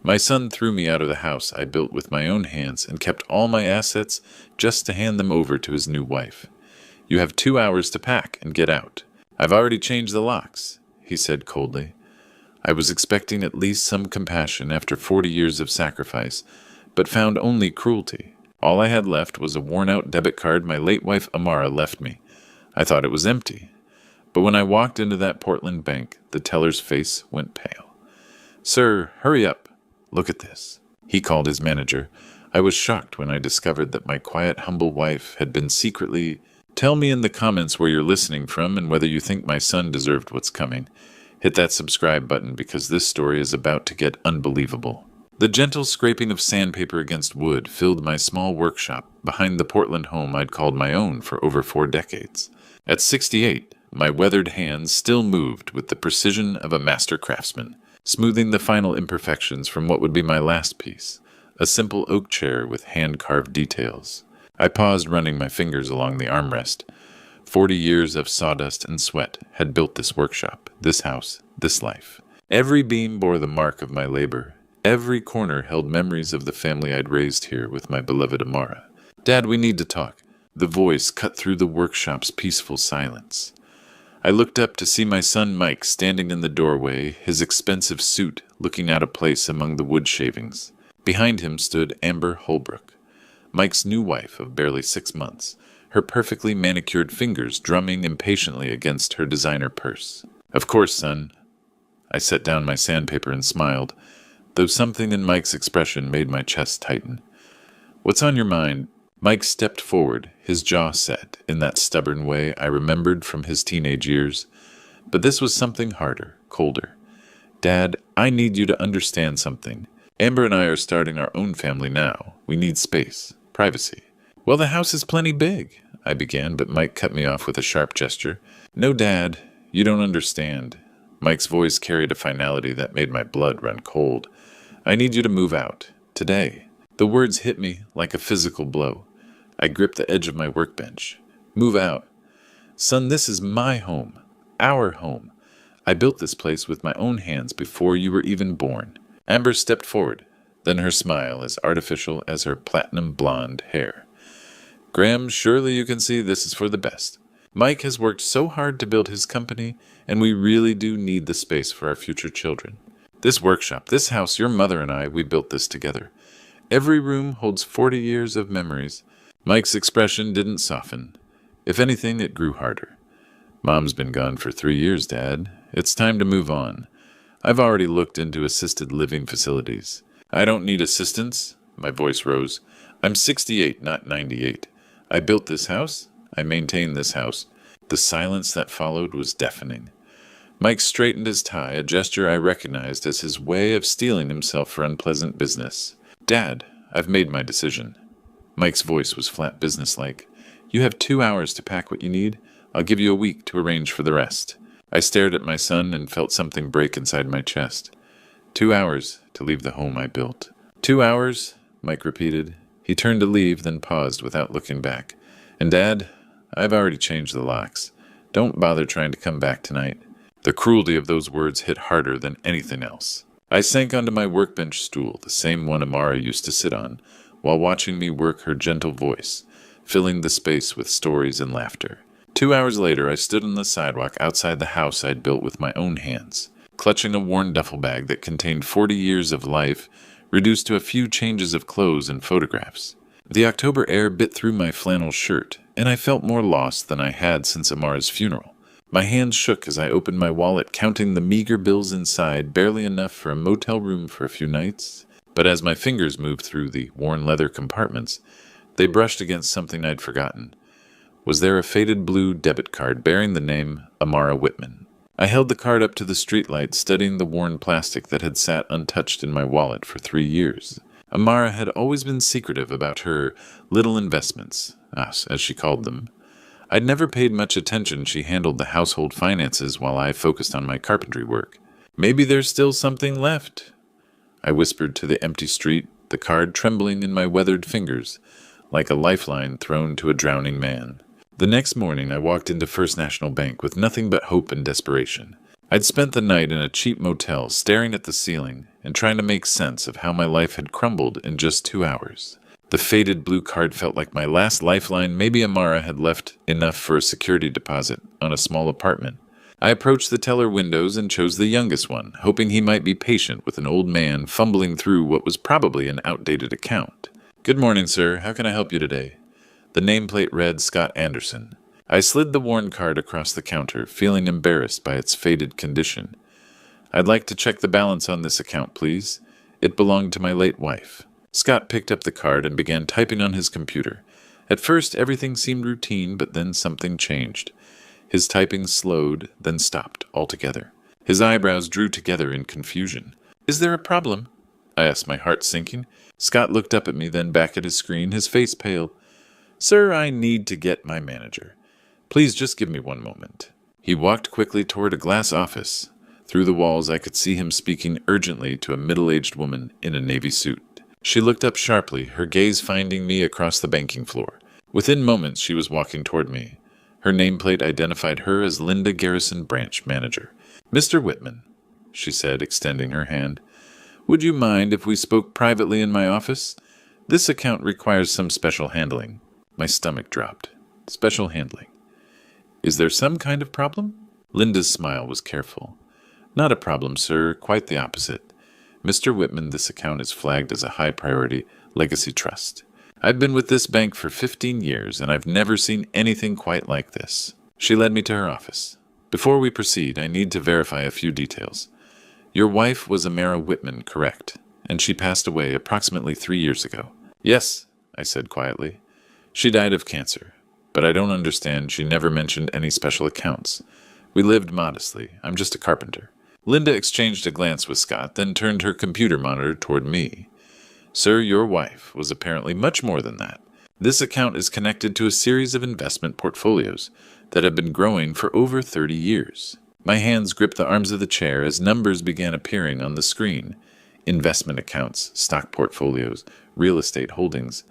My son threw me out of the house I built with my own hands and kept all my assets just to hand them over to his new wife. You have 2 hours to pack and get out. I've already changed the locks, he said coldly. I was expecting at least some compassion after 40 years of sacrifice, but found only cruelty. All I had left was a worn-out debit card my late wife Amara left me. I thought it was empty. But when I walked into that Portland bank, the teller's face went pale. Sir, hurry up. Look at this. He called his manager. I was shocked when I discovered that my quiet, humble wife had been secretly... Tell me in the comments where you're listening from and whether you think my son deserved what's coming. Hit that subscribe button because this story is about to get unbelievable. The gentle scraping of sandpaper against wood filled my small workshop behind the Portland home I'd called my own for over 4 decades. At 68, my weathered hands still moved with the precision of a master craftsman, smoothing the final imperfections from what would be my last piece, a simple oak chair with hand-carved details. I paused, running my fingers along the armrest. 40 years of sawdust and sweat had built this workshop, this house, this life. Every beam bore the mark of my labor. Every corner held memories of the family I'd raised here with my beloved Amara. Dad, we need to talk. The voice cut through the workshop's peaceful silence. I looked up to see my son Mike standing in the doorway, his expensive suit looking out of place among the wood shavings. Behind him stood Amber Holbrook, Mike's new wife of barely 6 months, her perfectly manicured fingers drumming impatiently against her designer purse. Of course, son. I set down my sandpaper and smiled, though something in Mike's expression made my chest tighten. What's on your mind? Mike stepped forward, his jaw set, in that stubborn way I remembered from his teenage years. But this was something harder, colder. Dad, I need you to understand something. Amber and I are starting our own family now. We need space, privacy. Well, the house is plenty big, I began, but Mike cut me off with a sharp gesture. No, Dad, you don't understand. Mike's voice carried a finality that made my blood run cold. I need you to move out. Today. The words hit me like a physical blow. I gripped the edge of my workbench. Move out. Son, this is my home. Our home. I built this place with my own hands before you were even born. Amber stepped forward, then her smile as artificial as her platinum blonde hair. Graham, surely you can see this is for the best. Mike has worked so hard to build his company, and we really do need the space for our future children. This workshop, this house, your mother and I, we built this together. Every room holds 40 years of memories. Mike's expression didn't soften. If anything, it grew harder. Mom's been gone for 3 years, Dad. It's time to move on. I've already looked into assisted living facilities. I don't need assistance. My voice rose. I'm 68, not 98. I built this house. I maintain this house. The silence that followed was deafening. Mike straightened his tie, a gesture I recognized as his way of steeling himself for unpleasant business. Dad, I've made my decision. Mike's voice was flat businesslike. You have 2 hours to pack what you need. I'll give you a week to arrange for the rest. I stared at my son and felt something break inside my chest. 2 hours to leave the home I built. 2 hours, Mike repeated. He turned to leave, then paused without looking back. And Dad, I've already changed the locks. Don't bother trying to come back tonight. The cruelty of those words hit harder than anything else. I sank onto my workbench stool, the same one Amara used to sit on, while watching me work her gentle voice, filling the space with stories and laughter. 2 hours later, I stood on the sidewalk outside the house I'd built with my own hands, clutching a worn duffel bag that contained 40 years of life, reduced to a few changes of clothes and photographs. The October air bit through my flannel shirt, and I felt more lost than I had since Amara's funeral. My hands shook as I opened my wallet, counting the meager bills inside, barely enough for a motel room for a few nights. But as my fingers moved through the worn leather compartments, they brushed against something I'd forgotten. Was there a faded blue debit card bearing the name Amara Whitman? I held the card up to the streetlight, studying the worn plastic that had sat untouched in my wallet for 3 years. Amara had always been secretive about her little investments, as she called them. I'd never paid much attention. She handled the household finances while I focused on my carpentry work. Maybe there's still something left, I whispered to the empty street, the card trembling in my weathered fingers, like a lifeline thrown to a drowning man. The next morning, I walked into First National Bank with nothing but hope and desperation. I'd spent the night in a cheap motel, staring at the ceiling and trying to make sense of how my life had crumbled in just 2 hours. The faded blue card felt like my last lifeline. Maybe Amara had left enough for a security deposit on a small apartment. I approached the teller windows and chose the youngest one, hoping he might be patient with an old man fumbling through what was probably an outdated account. "Good morning, sir. How can I help you today?" The nameplate read Scott Anderson. I slid the worn card across the counter, feeling embarrassed by its faded condition. "I'd like to check the balance on this account, please. It belonged to my late wife." Scott picked up the card and began typing on his computer. At first, everything seemed routine, but then something changed. His typing slowed, then stopped altogether. His eyebrows drew together in confusion. "Is there a problem?" I asked, my heart sinking. Scott looked up at me, then back at his screen, his face pale. "Sir, I need to get my manager. Please just give me one moment." He walked quickly toward a glass office. Through the walls, I could see him speaking urgently to a middle-aged woman in a navy suit. She looked up sharply, her gaze finding me across the banking floor. Within moments, she was walking toward me. Her nameplate identified her as Linda Garrison, branch manager. "Mr. Whitman," she said, extending her hand, "would you mind if we spoke privately in my office? This account requires some special handling." My stomach dropped. Special handling. "Is there some kind of problem?" Linda's smile was careful. "Not a problem, sir. Quite the opposite. Mr. Whitman, this account is flagged as a high-priority legacy trust. I've been with this bank for 15 years, and I've never seen anything quite like this." She led me to her office. "Before we proceed, I need to verify a few details. Your wife was Amara Whitman, correct? And she passed away approximately 3 years ago." "Yes," I said quietly. "She died of cancer, but I don't understand. She never mentioned any special accounts. We lived modestly. I'm just a carpenter." Linda exchanged a glance with Scott, then turned her computer monitor toward me. "Sir, your wife was apparently much more than that. This account is connected to a series of investment portfolios that have been growing for over 30 years. My hands gripped the arms of the chair as numbers began appearing on the screen. Investment accounts, stock portfolios, real estate holdings.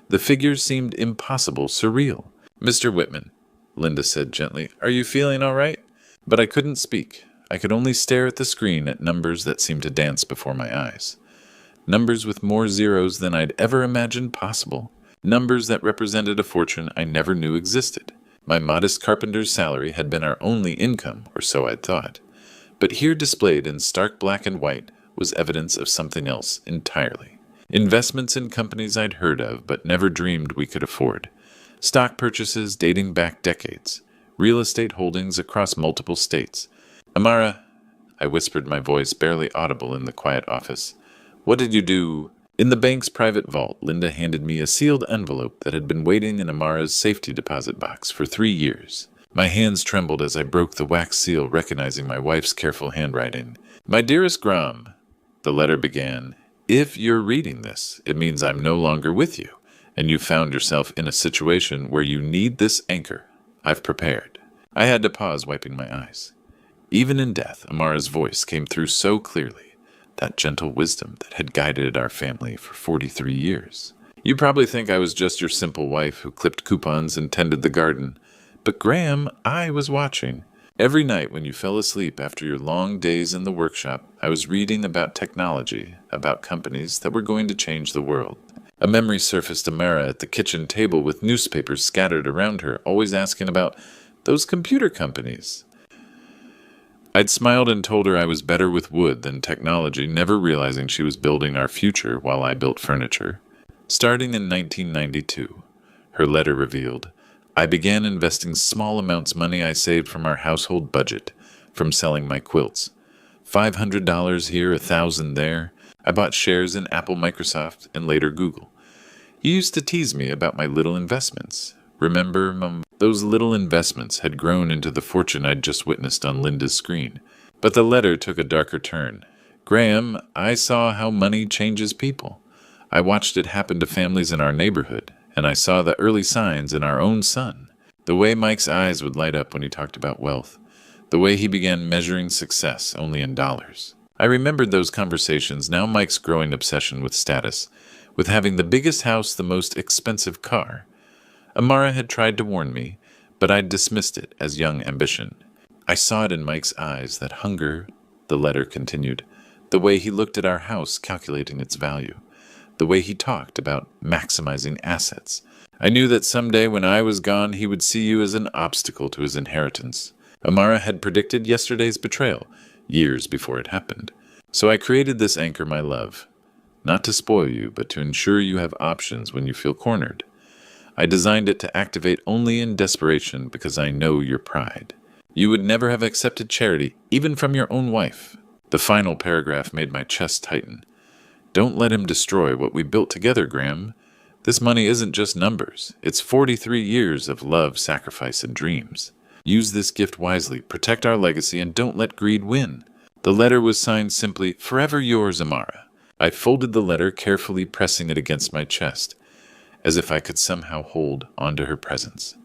The figures seemed impossible, surreal. "Mr. Whitman," Linda said gently, "are you feeling all right?" But I couldn't speak. I could only stare at the screen at numbers that seemed to dance before my eyes. Numbers with more zeros than I'd ever imagined possible. Numbers that represented a fortune I never knew existed. My modest carpenter's salary had been our only income, or so I'd thought. But here displayed in stark black and white was evidence of something else entirely. Investments in companies I'd heard of but never dreamed we could afford. Stock purchases dating back decades. Real estate holdings across multiple states. "Amara," I whispered, my voice barely audible in the quiet office. "What did you do?" In the bank's private vault, Linda handed me a sealed envelope that had been waiting in Amara's safety deposit box for 3 years. My hands trembled as I broke the wax seal, recognizing my wife's careful handwriting. "My dearest Graham," the letter began, "if you're reading this, it means I'm no longer with you, and you found yourself in a situation where you need this anchor. I've prepared." I had to pause, wiping my eyes. Even in death, Amara's voice came through so clearly, that gentle wisdom that had guided our family for 43 years. "You probably think I was just your simple wife who clipped coupons and tended the garden. But Graham, I was watching. Every night when you fell asleep after your long days in the workshop, I was reading about technology, about companies that were going to change the world." A memory surfaced Amara at the kitchen table with newspapers scattered around her, always asking about those computer companies. I'd smiled and told her I was better with wood than technology, never realizing she was building our future while I built furniture. Starting in 1992, her letter revealed, I began investing small amounts of money I saved from our household budget, from selling my quilts. $500 here, $1,000 there. I bought shares in Apple, Microsoft, and later Google. You used to tease me about my little investments. Remember, Mum? Those little investments had grown into the fortune I'd just witnessed on Linda's screen. But the letter took a darker turn. "Graham, I saw how money changes people. I watched it happen to families in our neighborhood, and I saw the early signs in our own son. The way Mike's eyes would light up when he talked about wealth. The way he began measuring success only in dollars. I remembered those conversations, now Mike's growing obsession with status, with having the biggest house, the most expensive car. Amara had tried to warn me, but I'd dismissed it as young ambition. I saw it in Mike's eyes, that hunger, the letter continued, the way he looked at our house calculating its value, the way he talked about maximizing assets. I knew that someday when I was gone, he would see you as an obstacle to his inheritance. Amara had predicted yesterday's betrayal, years before it happened. So I created this anchor, my love, not to spoil you, but to ensure you have options when you feel cornered. I designed it to activate only in desperation because I know your pride. You would never have accepted charity, even from your own wife. The final paragraph made my chest tighten. Don't let him destroy what we built together, Graham. This money isn't just numbers. It's 43 years of love, sacrifice, and dreams. Use this gift wisely, protect our legacy, and don't let greed win. The letter was signed simply, Forever yours, Amara. I folded the letter, carefully pressing it against my chest, as if I could somehow hold onto her presence.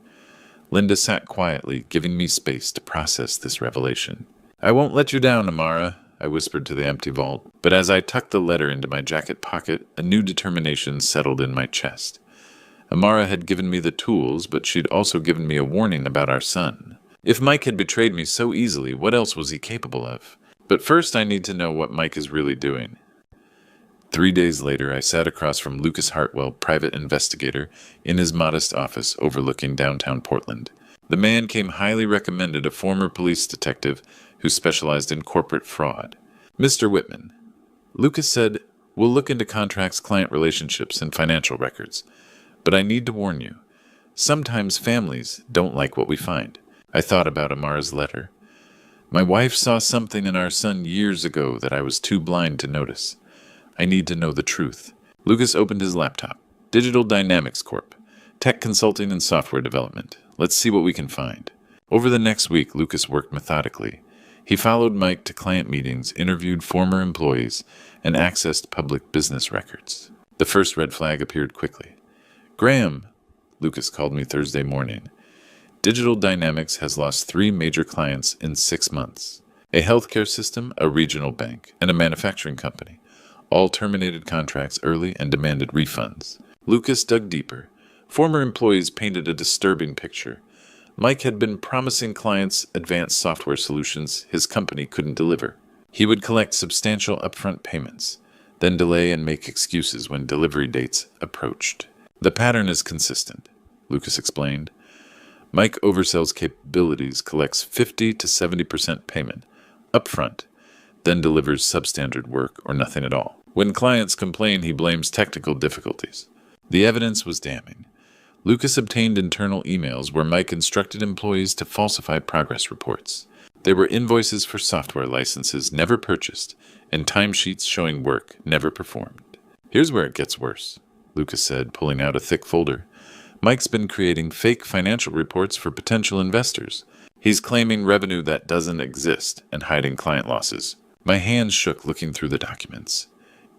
Linda sat quietly, giving me space to process this revelation. I won't let you down, Amara, I whispered to the empty vault, but as I tucked the letter into my jacket pocket, a new determination settled in my chest. Amara had given me the tools, but she'd also given me a warning about our son. If Mike had betrayed me so easily, what else was he capable of? But first I need to know what Mike is really doing. 3 days later, I sat across from Lucas Hartwell, private investigator, in his modest office overlooking downtown Portland. The man came highly recommended, a former police detective who specialized in corporate fraud. Mr. Whitman, Lucas said, we'll look into contracts, client relationships, and financial records. But I need to warn you, sometimes families don't like what we find. I thought about Amara's letter. My wife saw something in our son years ago that I was too blind to notice. I need to know the truth. Lucas opened his laptop. Digital Dynamics Corp. Tech consulting and software development. Let's see what we can find. Over the next week, Lucas worked methodically. He followed Mike to client meetings, interviewed former employees, and accessed public business records. The first red flag appeared quickly. Graham, Lucas called me Thursday morning. Digital Dynamics has lost 3 major clients in 6 months. A healthcare system, a regional bank, and a manufacturing company. All terminated contracts early and demanded refunds. Lucas dug deeper. Former employees painted a disturbing picture. Mike had been promising clients advanced software solutions his company couldn't deliver. He would collect substantial upfront payments, then delay and make excuses when delivery dates approached. The pattern is consistent, Lucas explained. Mike oversells capabilities, collects 50 to 70% payment upfront, then delivers substandard work or nothing at all. When clients complain, he blames technical difficulties. The evidence was damning. Lucas obtained internal emails where Mike instructed employees to falsify progress reports. There were invoices for software licenses never purchased and timesheets showing work never performed. Here's where it gets worse, Lucas said, pulling out a thick folder. Mike's been creating fake financial reports for potential investors. He's claiming revenue that doesn't exist and hiding client losses. My hands shook looking through the documents.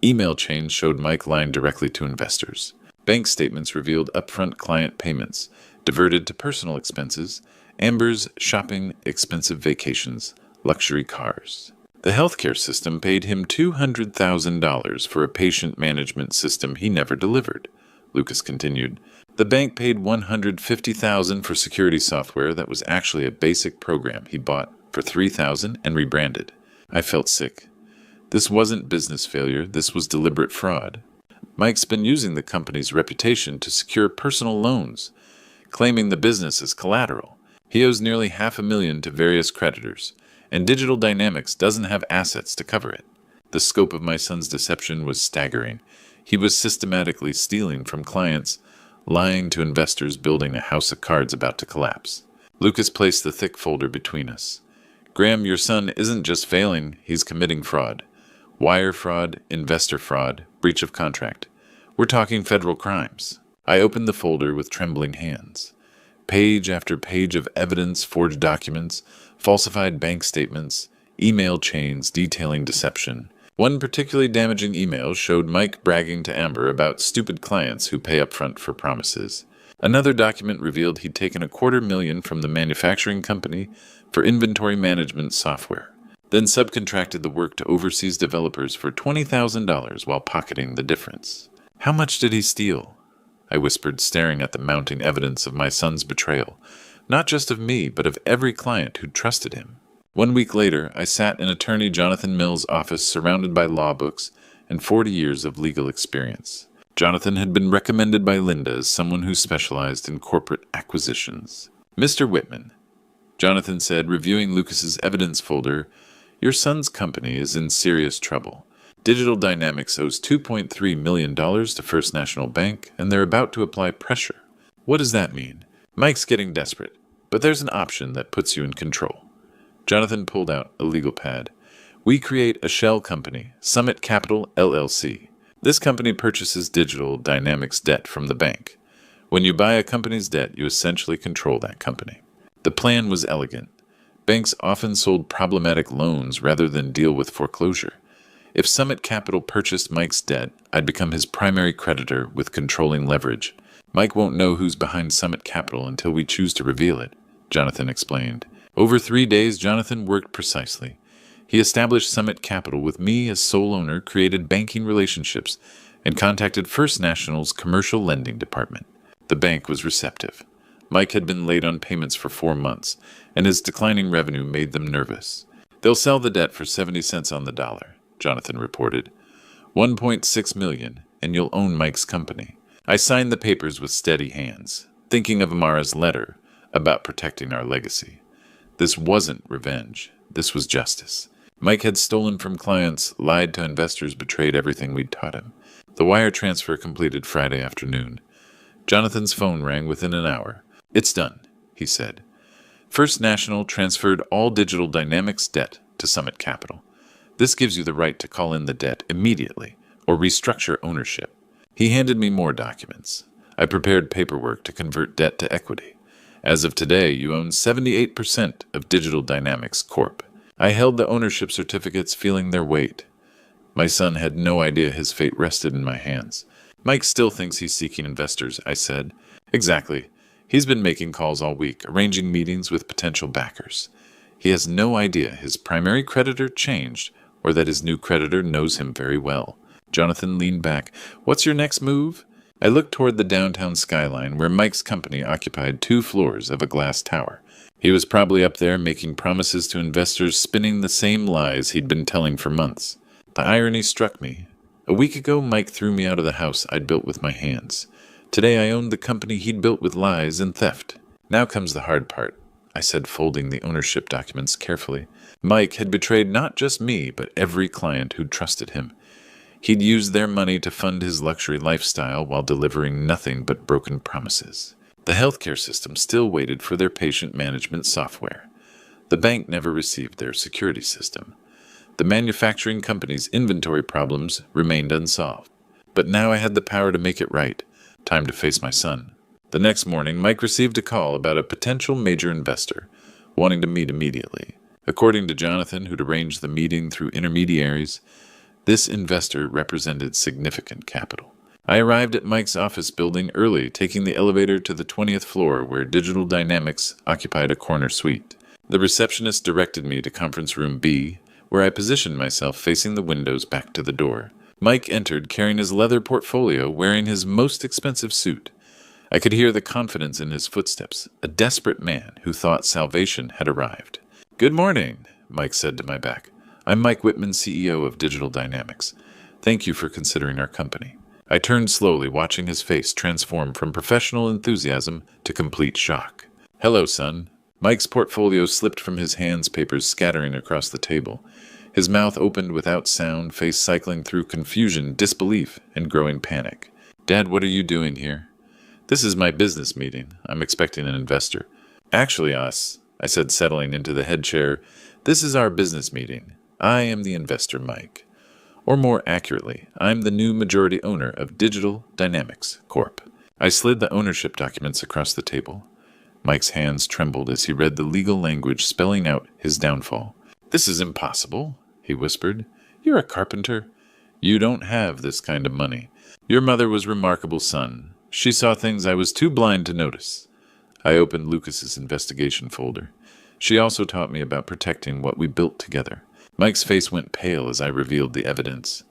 Email chains showed Mike lying directly to investors. Bank statements revealed upfront client payments, diverted to personal expenses, Amber's shopping, expensive vacations, luxury cars. The healthcare system paid him $200,000 for a patient management system he never delivered, Lucas continued. The bank paid $150,000 for security software that was actually a basic program he bought for $3,000 and rebranded. I felt sick. This wasn't business failure, this was deliberate fraud. Mike's been using the company's reputation to secure personal loans, claiming the business as collateral. He owes nearly $500,000 to various creditors, and Digital Dynamics doesn't have assets to cover it. The scope of my son's deception was staggering. He was systematically stealing from clients, lying to investors, building a house of cards about to collapse. Lucas placed the thick folder between us. Graham, your son isn't just failing, he's committing fraud. Wire fraud, investor fraud, breach of contract. We're talking federal crimes. I opened the folder with trembling hands. Page after page of evidence, forged documents, falsified bank statements, email chains detailing deception. One particularly damaging email showed Mike bragging to Amber about stupid clients who pay upfront for promises. Another document revealed he'd taken $250,000 from the manufacturing company for inventory management software, then subcontracted the work to overseas developers for $20,000 while pocketing the difference. How much did he steal? I whispered, staring at the mounting evidence of my son's betrayal. Not just of me, but of every client who trusted him. 1 week later, I sat in attorney Jonathan Mill's office surrounded by law books and 40 years of legal experience. Jonathan had been recommended by Linda as someone who specialized in corporate acquisitions. "Mr. Whitman," Jonathan said, reviewing Lucas's evidence folder, "your son's company is in serious trouble. Digital Dynamics owes $2.3 million to First National Bank, and they're about to apply pressure." "What does that mean?" "Mike's getting desperate, but there's an option that puts you in control." Jonathan pulled out a legal pad. "We create a shell company, Summit Capital LLC. This company purchases Digital Dynamics debt from the bank. When you buy a company's debt, you essentially control that company." The plan was elegant. Banks often sold problematic loans rather than deal with foreclosure. If Summit Capital purchased Mike's debt, I'd become his primary creditor with controlling leverage. "Mike won't know who's behind Summit Capital until we choose to reveal it," Jonathan explained. Over 3 days, Jonathan worked precisely. He established Summit Capital with me as sole owner, created banking relationships, and contacted First National's commercial lending department. The bank was receptive. Mike had been late on payments for 4 months, and his declining revenue made them nervous. "They'll sell the debt for 70 cents on the dollar," Jonathan reported. $1.6 million, and you'll own Mike's company." I signed the papers with steady hands, thinking of Amara's letter about protecting our legacy. This wasn't revenge. This was justice. Mike had stolen from clients, lied to investors, betrayed everything we'd taught him. The wire transfer completed Friday afternoon. Jonathan's phone rang within an hour. "It's done," he said. First National transferred all Digital Dynamics debt to Summit Capital. This gives you the right to call in the debt immediately or restructure ownership. He handed me more documents. I prepared paperwork to convert debt to equity. As of today, you own 78% of Digital Dynamics Corp. I held the ownership certificates, feeling their weight. My son had no idea his fate rested in my hands. "Mike still thinks he's seeking investors," I said. "Exactly. He's been making calls all week, arranging meetings with potential backers. He has no idea his primary creditor changed or that his new creditor knows him very well." Jonathan leaned back. "What's your next move?" I looked toward the downtown skyline where Mike's company occupied 2 floors of a glass tower. He was probably up there making promises to investors, spinning the same lies he'd been telling for months. The irony struck me. A week ago, Mike threw me out of the house I'd built with my hands. Today I owned the company he'd built with lies and theft. "Now comes the hard part," I said, folding the ownership documents carefully. Mike had betrayed not just me, but every client who'd trusted him. He'd used their money to fund his luxury lifestyle while delivering nothing but broken promises. The healthcare system still waited for their patient management software. The bank never received their security system. The manufacturing company's inventory problems remained unsolved. But now I had the power to make it right. Time to face my son. The next morning, Mike received a call about a potential major investor, wanting to meet immediately. According to Jonathan, who'd arranged the meeting through intermediaries, this investor represented significant capital. I arrived at Mike's office building early, taking the elevator to the 20th floor where Digital Dynamics occupied a corner suite. The receptionist directed me to conference room B, where I positioned myself facing the windows back to the door. Mike entered carrying his leather portfolio, wearing his most expensive suit. I could hear the confidence in his footsteps, a desperate man who thought salvation had arrived. "Good morning," Mike said to my back. "I'm Mike Whitman, CEO of Digital Dynamics. Thank you for considering our company." I turned slowly, watching his face transform from professional enthusiasm to complete shock. "Hello, son." Mike's portfolio slipped from his hands, papers scattering across the table. His mouth opened without sound, face cycling through confusion, disbelief, and growing panic. "Dad, what are you doing here?" "This is my business meeting. I'm expecting an investor." "Actually, us," I said, settling into the head chair. "This is our business meeting. I am the investor, Mike. Or more accurately, I'm the new majority owner of Digital Dynamics Corp." I slid the ownership documents across the table. Mike's hands trembled as he read the legal language spelling out his downfall. "This is impossible," he whispered. "You're a carpenter. You don't have this kind of money. Your mother was a remarkable, son. She saw things I was too blind to notice." I opened Lucas's investigation folder. She also taught me about protecting what we built together. Mike's face went pale as I revealed the evidence.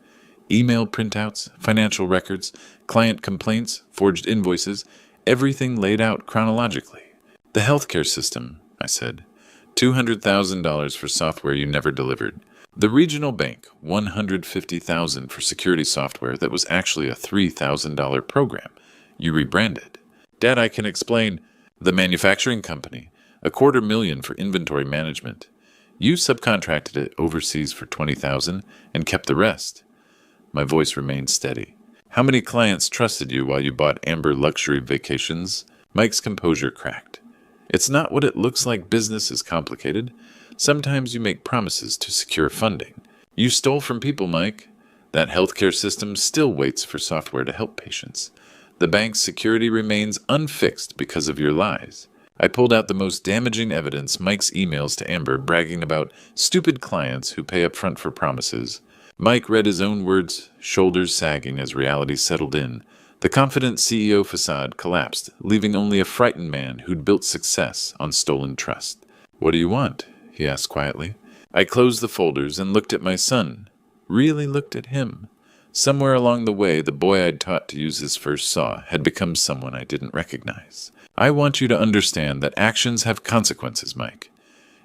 Email printouts, financial records, client complaints, forged invoices, everything laid out chronologically. The healthcare system, I said. $200,000 for software you never delivered. The regional bank, $150,000 for security software that was actually a $3,000 program you rebranded. Dad, I can explain. The manufacturing company, $250,000 for inventory management. You subcontracted it overseas for $20,000 and kept the rest. My voice remained steady. How many clients trusted you while you bought Amber luxury vacations? Mike's composure cracked. It's not what it looks like. Business is complicated. Sometimes you make promises to secure funding. You stole from people, Mike. That healthcare system still waits for software to help patients. The bank's security remains unfixed because of your lies. I pulled out the most damaging evidence, Mike's emails to Amber bragging about stupid clients who pay up front for promises. Mike read his own words, shoulders sagging as reality settled in. The confident CEO facade collapsed, leaving only a frightened man who'd built success on stolen trust. What do you want? He asked quietly. I closed the folders and looked at my son. Really looked at him. Somewhere along the way, the boy I'd taught to use his first saw had become someone I didn't recognize. I want you to understand that actions have consequences, Mike.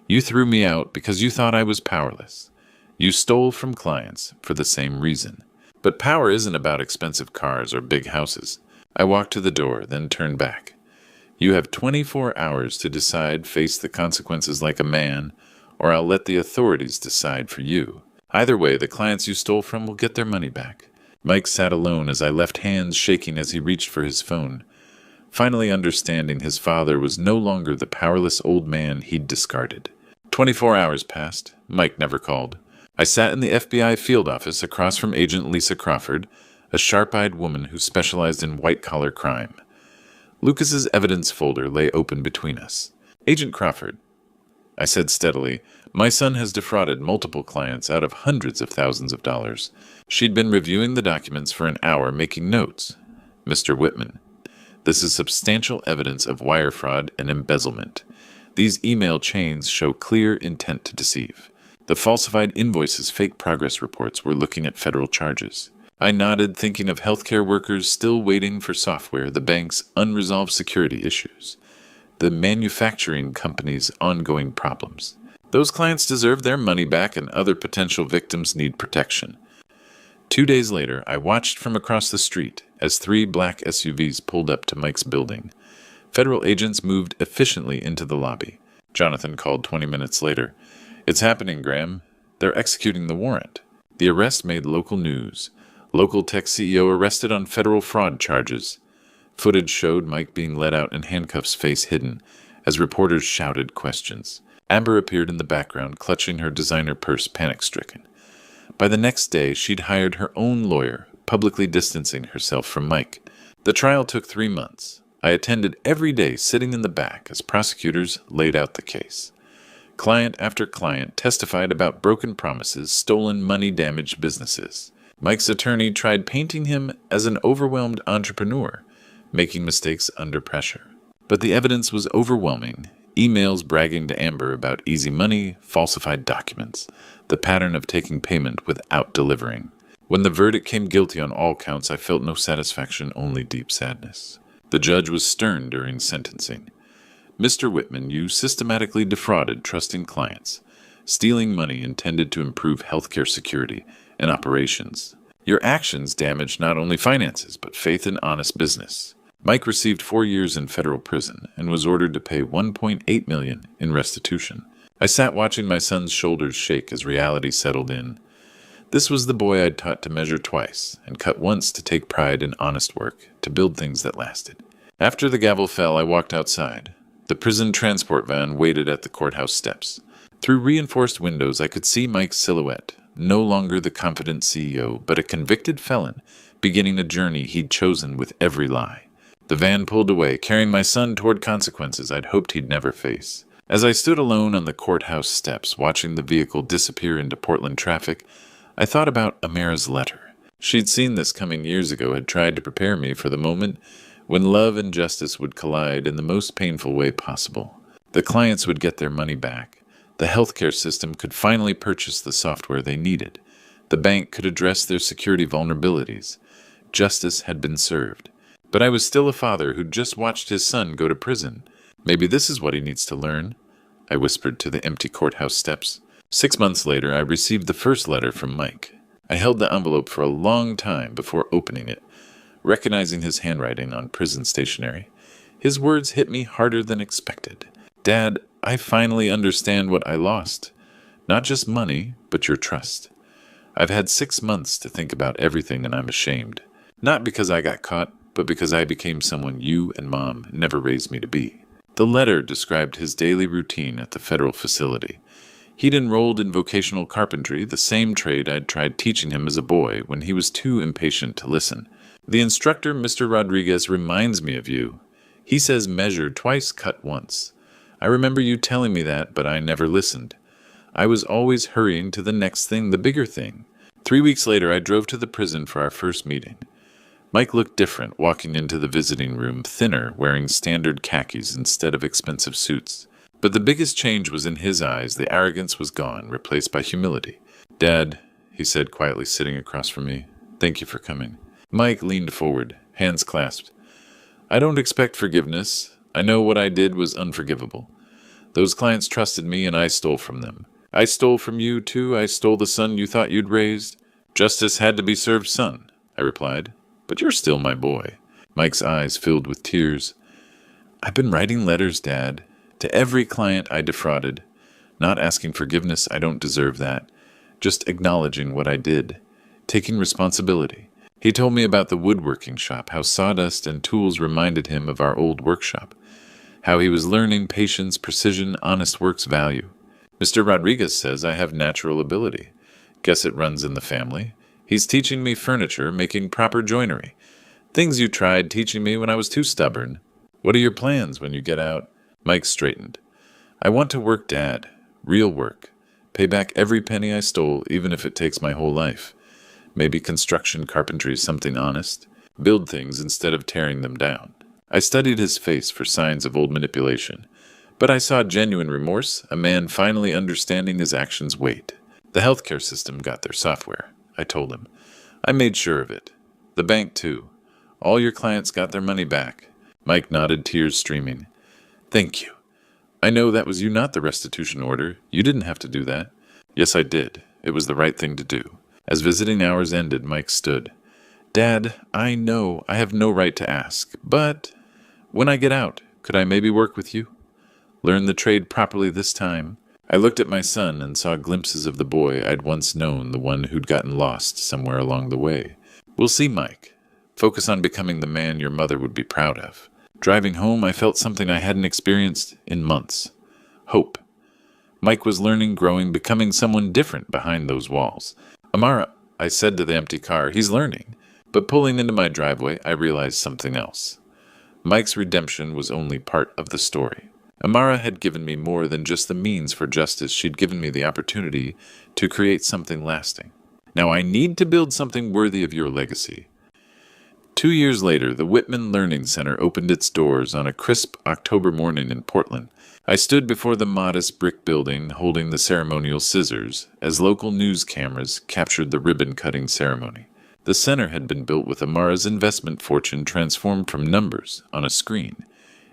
You threw me out because you thought I was powerless. You stole from clients for the same reason. But power isn't about expensive cars or big houses. I walked to the door, then turned back. You have 24 hours to decide, face the consequences like a man, or I'll let the authorities decide for you. Either way, the clients you stole from will get their money back. Mike sat alone as I left hands shaking as he reached for his phone. Finally understanding his father was no longer the powerless old man he'd discarded. 24 hours passed. Mike never called. I sat in the FBI field office across from Agent Lisa Crawford, a sharp-eyed woman who specialized in white-collar crime. Lucas's evidence folder lay open between us. Agent Crawford, I said steadily, my son has defrauded multiple clients out of hundreds of thousands of dollars. She'd been reviewing the documents for an hour, making notes. Mr. Whitman, this is substantial evidence of wire fraud and embezzlement. These email chains show clear intent to deceive. The falsified invoices, fake progress reports were looking at federal charges. I nodded, thinking of healthcare workers still waiting for software, the bank's unresolved security issues, the manufacturing company's ongoing problems. Those clients deserve their money back, and other potential victims need protection. 2 days later, I watched from across the street as 3 black SUVs pulled up to Mike's building. Federal agents moved efficiently into the lobby. Jonathan called 20 minutes later. It's happening, Graham. They're executing the warrant. The arrest made local news. Local tech CEO arrested on federal fraud charges. Footage showed Mike being led out in handcuffs, face hidden, as reporters shouted questions. Amber appeared in the background, clutching her designer purse, panic-stricken. By the next day, she'd hired her own lawyer, publicly distancing herself from Mike. The trial took 3 months. I attended every day, sitting in the back as prosecutors laid out the case. Client after client testified about broken promises, stolen money, damaged businesses. Mike's attorney tried painting him as an overwhelmed entrepreneur, making mistakes under pressure. But the evidence was overwhelming. Emails bragging to Amber about easy money, falsified documents, the pattern of taking payment without delivering. When the verdict came guilty on all counts, I felt no satisfaction, only deep sadness. The judge was stern during sentencing. Mr. Whitman, you systematically defrauded trusting clients, stealing money intended to improve healthcare security and operations. Your actions damaged not only finances, but faith in honest business. Mike received 4 years in federal prison and was ordered to pay $1.8 million in restitution. I sat watching my son's shoulders shake as reality settled in. This was the boy I'd taught to measure twice and cut once, to take pride in honest work, to build things that lasted. After the gavel fell, I walked outside. The prison transport van waited at the courthouse steps. Through reinforced windows, I could see Mike's silhouette, no longer the confident CEO, but a convicted felon, beginning a journey he'd chosen with every lie. The van pulled away, carrying my son toward consequences I'd hoped he'd never face. As I stood alone on the courthouse steps, watching the vehicle disappear into Portland traffic, I thought about Amara's letter. She'd seen this coming years ago, had tried to prepare me for the moment when love and justice would collide in the most painful way possible. The clients would get their money back. The healthcare system could finally purchase the software they needed. The bank could address their security vulnerabilities. Justice had been served. But I was still a father who'd just watched his son go to prison. Maybe this is what he needs to learn, I whispered to the empty courthouse steps. 6 months later, I received the first letter from Mike. I held the envelope for a long time before opening it, recognizing his handwriting on prison stationery. His words hit me harder than expected. Dad, I finally understand what I lost. Not just money, but your trust. I've had 6 months to think about everything and I'm ashamed. Not because I got caught, but because I became someone you and Mom never raised me to be. The letter described his daily routine at the federal facility. He'd enrolled in vocational carpentry, the same trade I'd tried teaching him as a boy when he was too impatient to listen. The instructor, Mr. Rodriguez, reminds me of you. He says measure twice, cut once. I remember you telling me that, but I never listened. I was always hurrying to the next thing, the bigger thing. 3 weeks later, I drove to the prison for our first meeting. Mike looked different, walking into the visiting room, thinner, wearing standard khakis instead of expensive suits. But the biggest change was in his eyes. The arrogance was gone, replaced by humility. Dad, he said quietly, sitting across from me, thank you for coming. Mike leaned forward, hands clasped. I don't expect forgiveness. I know what I did was unforgivable. Those clients trusted me and I stole from them. I stole from you, too. I stole the son you thought you'd raised. Justice had to be served, son, I replied. But you're still my boy. Mike's eyes filled with tears. I've been writing letters, Dad, to every client I defrauded. Not asking forgiveness, I don't deserve that. Just acknowledging what I did. Taking responsibility. He told me about the woodworking shop, how sawdust and tools reminded him of our old workshop. How he was learning patience, precision, honest work's value. Mr. Rodriguez says I have natural ability. Guess it runs in the family. He's teaching me furniture, making proper joinery. Things you tried teaching me when I was too stubborn. What are your plans when you get out? Mike straightened. I want to work, Dad. Real work. Pay back every penny I stole, even if it takes my whole life. Maybe construction carpentry is something honest. Build things instead of tearing them down. I studied his face for signs of old manipulation. But I saw genuine remorse, a man finally understanding his actions' weight. The healthcare system got their software, I told him. I made sure of it. The bank, too. All your clients got their money back. Mike nodded, tears streaming. Thank you. I know that was you, not the restitution order. You didn't have to do that. Yes, I did. It was the right thing to do. As visiting hours ended, Mike stood. Dad, I know I have no right to ask, but when I get out, could I maybe work with you? Learn the trade properly this time. I looked at my son and saw glimpses of the boy I'd once known, the one who'd gotten lost somewhere along the way. We'll see, Mike. Focus on becoming the man your mother would be proud of. Driving home, I felt something I hadn't experienced in months. Hope. Mike was learning, growing, becoming someone different behind those walls. Amara, I said to the empty car, he's learning. But pulling into my driveway, I realized something else. Mike's redemption was only part of the story. Amara had given me more than just the means for justice. She'd given me the opportunity to create something lasting. Now I need to build something worthy of your legacy. 2 years later, the Whitman Learning Center opened its doors on a crisp October morning in Portland. I stood before the modest brick building holding the ceremonial scissors as local news cameras captured the ribbon-cutting ceremony. The center had been built with Amara's investment fortune transformed from numbers on a screen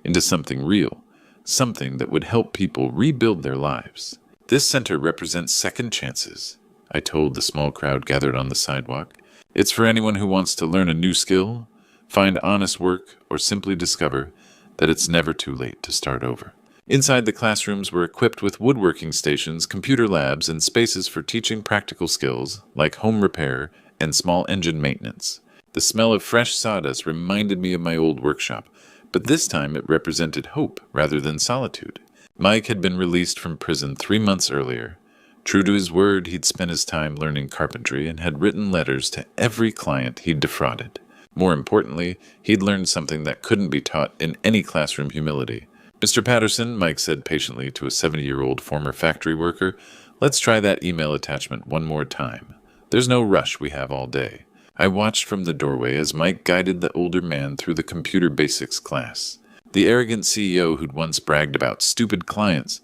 into something real, something that would help people rebuild their lives. This center represents second chances, I told the small crowd gathered on the sidewalk. It's for anyone who wants to learn a new skill, find honest work, or simply discover that it's never too late to start over. Inside, the classrooms were equipped with woodworking stations, computer labs, and spaces for teaching practical skills like home repair and small engine maintenance. The smell of fresh sawdust reminded me of my old workshop, but this time it represented hope rather than solitude. Mike had been released from prison 3 months earlier. True to his word, he'd spent his time learning carpentry and had written letters to every client he'd defrauded. More importantly, he'd learned something that couldn't be taught in any classroom: humility. Mr. Patterson, Mike said patiently to a 70-year-old former factory worker, let's try that email attachment one more time. There's no rush, we have all day. I watched from the doorway as Mike guided the older man through the computer basics class. The arrogant CEO who'd once bragged about stupid clients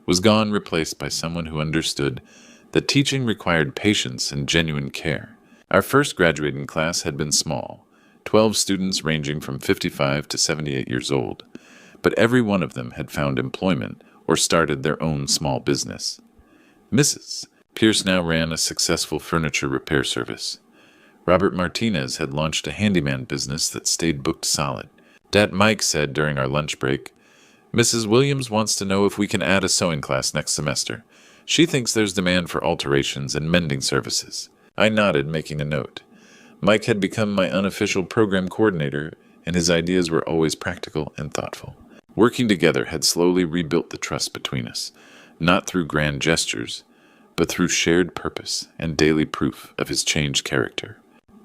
was gone, replaced by someone who understood that teaching required patience and genuine care. Our first graduating class had been small, 12 students ranging from 55 to 78 years old. but every one of them had found employment or started their own small business. Mrs. Pierce now ran a successful furniture repair service. Robert Martinez had launched a handyman business that stayed booked solid. Dad Mike said during our lunch break, "Mrs. Williams wants to know if we can add a sewing class next semester. She thinks there's demand for alterations and mending services." I nodded, making a note. Mike had become my unofficial program coordinator, and his ideas were always practical and thoughtful. Working together had slowly rebuilt the trust between us, not through grand gestures, but through shared purpose and daily proof of his changed character.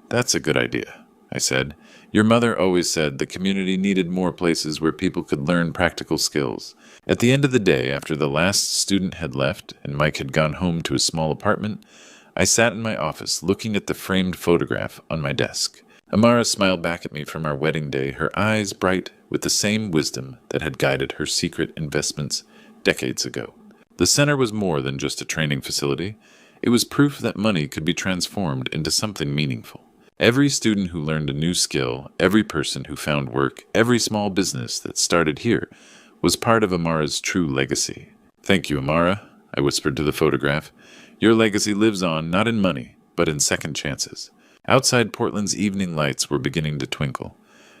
"That's a good idea," I said. "Your mother always said the community needed more places where people could learn practical skills." At the end of the day, after the last student had left and Mike had gone home to his small apartment, I sat in my office looking at the framed photograph on my desk. Amara smiled back at me from our wedding day, her eyes bright with the same wisdom that had guided her secret investments decades ago. The center was more than just a training facility. It was proof that money could be transformed into something meaningful. Every student who learned a new skill, every person who found work, every small business that started here was part of Amara's true legacy. "Thank you, Amara," I whispered to the photograph. "Your legacy lives on, not in money, but in second chances." Outside Portland's evening lights were beginning to twinkle.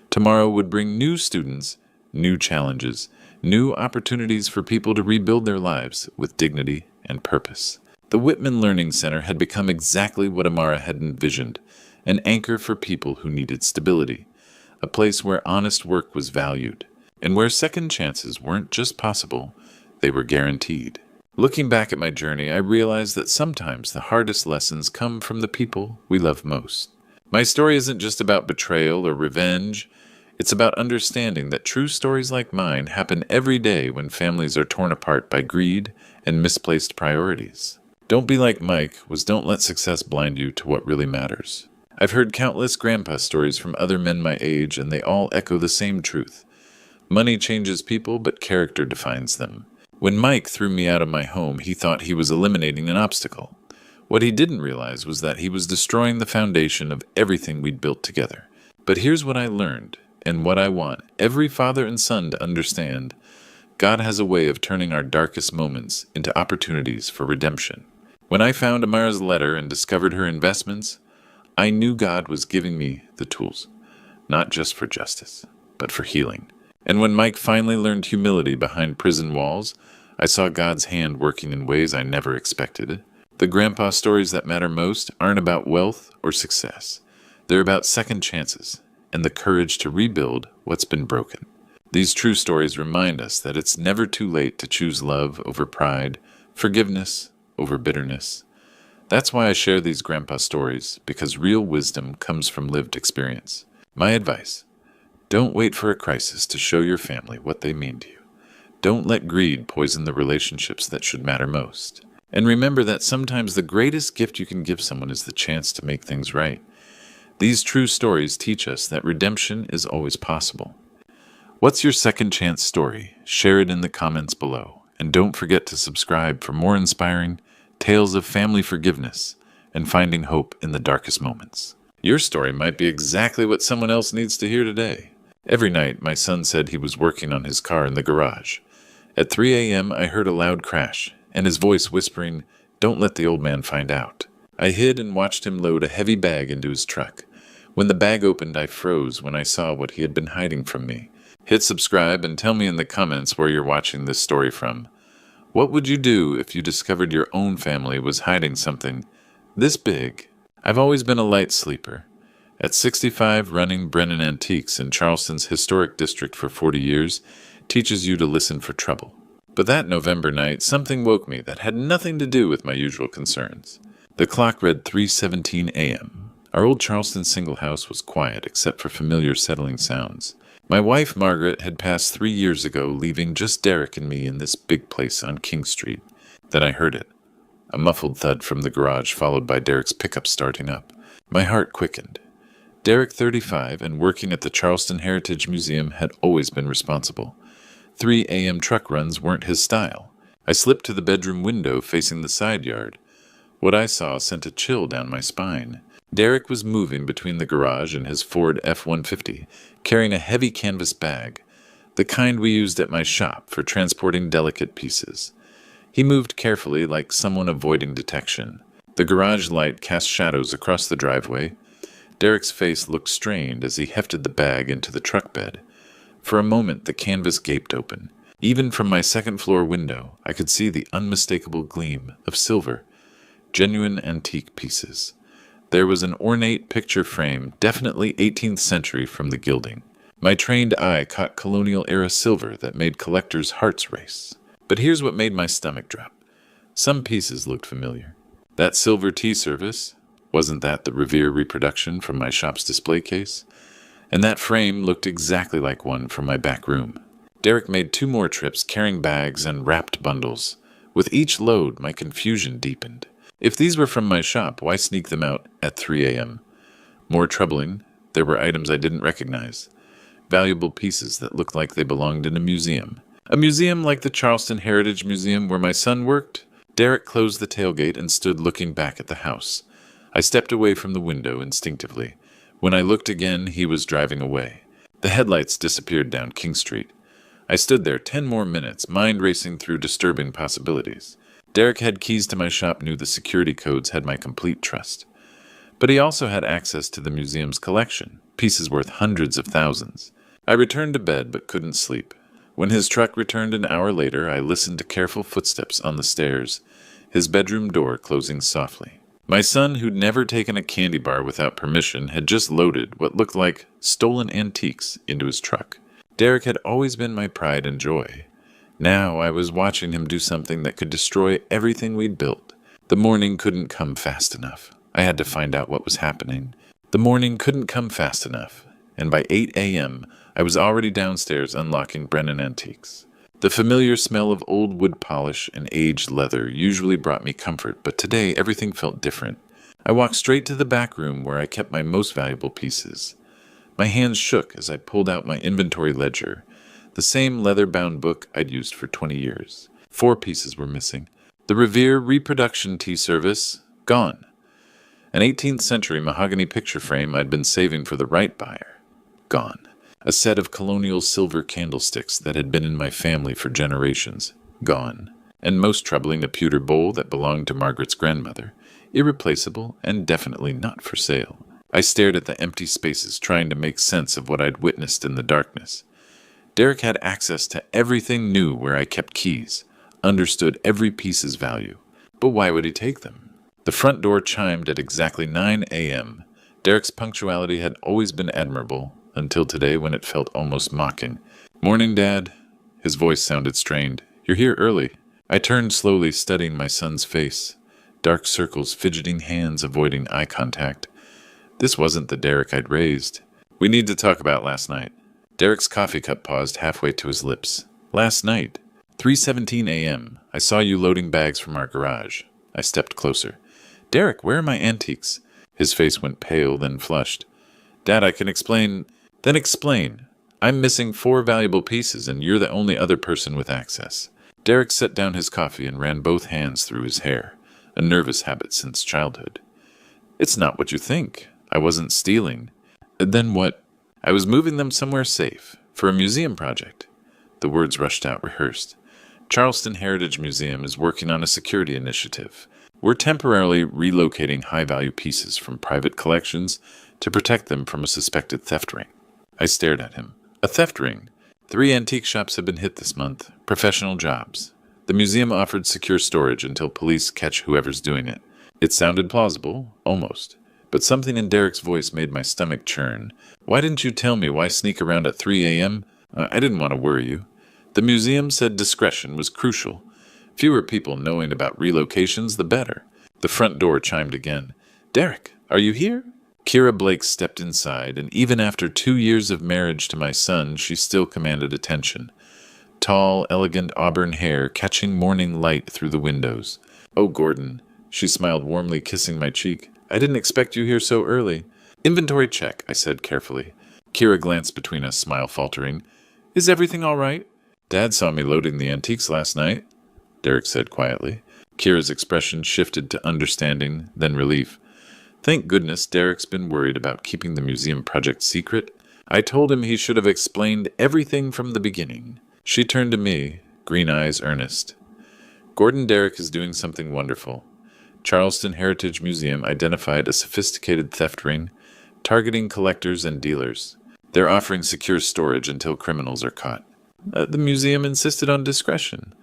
Tomorrow would bring new students, new challenges, new opportunities for people to rebuild their lives with dignity and purpose. The Whitman Learning Center had become exactly what Amara had envisioned, an anchor for people who needed stability, a place where honest work was valued, and where second chances weren't just possible, they were guaranteed. Looking back at my journey, I realized that sometimes the hardest lessons come from the people we love most. My story isn't just about betrayal or revenge. It's about understanding that true stories like mine happen every day when families are torn apart by greed and misplaced priorities. Don't be like Mike was don't let success blind you to what really matters. I've heard countless grandpa stories from other men my age, and they all echo the same truth. Money changes people, but character defines them. When Mike threw me out of my home, he thought he was eliminating an obstacle. What he didn't realize was that he was destroying the foundation of everything we'd built together. But here's what I learned, and what I want every father and son to understand. God has a way of turning our darkest moments into opportunities for redemption. When I found Amara's letter and discovered her investments, I knew God was giving me the tools, not just for justice, but for healing. And when Mike finally learned humility behind prison walls, I saw God's hand working in ways I never expected. The grandpa stories that matter most aren't about wealth or success. They're about second chances and the courage to rebuild what's been broken. These true stories remind us that it's never too late to choose love over pride, forgiveness over bitterness. That's why I share these grandpa stories, because real wisdom comes from lived experience. My advice: don't wait for a crisis to show your family what they mean to you. Don't let greed poison the relationships that should matter most. And remember that sometimes the greatest gift you can give someone is the chance to make things right. These true stories teach us that redemption is always possible. What's your second chance story? Share it in the comments below. And don't forget to subscribe for more inspiring tales of family forgiveness and finding hope in the darkest moments. Your story might be exactly what someone else needs to hear today. Every night, my son said he was working on his car in the garage. At 3 a.m., I heard a loud crash, and his voice whispering, "Don't let the old man find out." I hid and watched him load a heavy bag into his truck. When the bag opened, I froze when I saw what he had been hiding from me. Hit subscribe and tell me in the comments where you're watching this story from. What would you do if you discovered your own family was hiding something this big? I've always been a light sleeper. At 65, running Brennan Antiques in Charleston's historic district for 40 years teaches you to listen for trouble. But that November night, something woke me that had nothing to do with my usual concerns. The clock read 3:17 a.m. Our old Charleston single house was quiet except for familiar settling sounds. My wife, Margaret, had passed 3 years ago, leaving just Derek and me in this big place on King Street. Then I heard it. A muffled thud from the garage, followed by Derek's pickup starting up. My heart quickened. Derek, 35, and working at the Charleston Heritage Museum, had always been responsible. 3 a.m. truck runs weren't his style. I slipped to the bedroom window facing the side yard. What I saw sent a chill down my spine. Derek was moving between the garage and his Ford F-150, carrying a heavy canvas bag. the kind we used at my shop for transporting delicate pieces. He moved carefully, like someone avoiding detection. The garage light cast shadows across the driveway. Derek's face looked strained as he hefted the bag into the truck bed. For a moment, the canvas gaped open. Even from my second-floor window, I could see the unmistakable gleam of silver, genuine antique pieces. There was an ornate picture frame, definitely 18th century from the gilding. My trained eye caught colonial-era silver that made collectors' hearts race. But here's what made my stomach drop. Some pieces looked familiar. That silver tea service, wasn't that the Revere reproduction from my shop's display case? And that frame looked exactly like one from my back room. Derek made 2 more trips carrying bags and wrapped bundles. With each load, my confusion deepened. If these were from my shop, why sneak them out at 3 a.m.? More troubling, there were items I didn't recognize. Valuable pieces that looked like they belonged in a museum. A museum like the Charleston Heritage Museum where my son worked? Derek closed the tailgate and stood looking back at the house. I stepped away from the window instinctively. When I looked again, he was driving away. The headlights disappeared down King Street. I stood there 10 more minutes, mind racing through disturbing possibilities. Derek had keys to my shop, knew the security codes, had my complete trust. But he also had access to the museum's collection, pieces worth hundreds of thousands. I returned to bed but couldn't sleep. When his truck returned an hour later, I listened to careful footsteps on the stairs, his bedroom door closing softly. My son, who'd never taken a candy bar without permission, had just loaded what looked like stolen antiques into his truck. Derek had always been my pride and joy. Now I was watching him do something that could destroy everything we'd built. The morning couldn't come fast enough. I had to find out what was happening. The morning couldn't come fast enough, and by 8 a.m., I was already downstairs unlocking Brennan Antiques. The familiar smell of old wood polish and aged leather usually brought me comfort, but today everything felt different. I walked straight to the back room where I kept my most valuable pieces. My hands shook as I pulled out my inventory ledger, the same leather-bound book I'd used for 20 years. 4 pieces were missing. The Revere reproduction tea service, gone. An 18th century mahogany picture frame I'd been saving for the right buyer, gone. A set of colonial silver candlesticks that had been in my family for generations, gone. And most troubling, a pewter bowl that belonged to Margaret's grandmother, irreplaceable and definitely not for sale. I stared at the empty spaces, trying to make sense of what I'd witnessed in the darkness. Derek had access to everything new where I kept keys, understood every piece's value. But why would he take them? The front door chimed at exactly 9 a.m. Derek's punctuality had always been admirable, until today when it felt almost mocking. "Morning, Dad." His voice sounded strained. "You're here early." I turned slowly, studying my son's face. Dark circles, fidgeting hands, avoiding eye contact. This wasn't the Derek I'd raised. "We need to talk about last night." Derek's coffee cup paused halfway to his lips. "Last night, 3:17 a.m., I saw you loading bags from our garage." I stepped closer. "Derek, where are my antiques?" His face went pale, then flushed. "Dad, I can explain." "Then explain. I'm missing 4 valuable pieces, and you're the only other person with access." Derek set down his coffee and ran both hands through his hair, a nervous habit since childhood. "It's not what you think. I wasn't stealing." "Then what?" "I was moving them somewhere safe, for a museum project." The words rushed out rehearsed. "Charleston Heritage Museum is working on a security initiative. We're temporarily relocating high-value pieces from private collections to protect them from a suspected theft ring." I stared at him. "A theft ring? 3 antique shops have been hit this month. Professional jobs. The museum offered secure storage until police catch whoever's doing it." It sounded plausible, almost. But something in Derek's voice made my stomach churn. "Why didn't you tell me? Why sneak around at 3 a.m.? I didn't want to worry you." The museum said discretion was crucial. Fewer people knowing about relocations, the better. The front door chimed again. "Derek, are you here?" Kira Blake stepped inside, and even after 2 years of marriage to my son, she still commanded attention. Tall, elegant auburn hair catching morning light through the windows. "Oh, Gordon." She smiled warmly, kissing my cheek. "I didn't expect you here so early." "Inventory check," I said carefully. Kira glanced between us, smile faltering. "Is everything all right?" "Dad saw me loading the antiques last night," Derek said quietly. Kira's expression shifted to understanding, then relief. Thank goodness Derek's been worried about keeping the museum project secret. I told him he should have explained everything from the beginning. She turned to me, green eyes earnest. Gordon Derrick is doing something wonderful. Charleston Heritage Museum identified a sophisticated theft ring, targeting collectors and dealers. They're offering secure storage until criminals are caught. The museum insisted on discretion.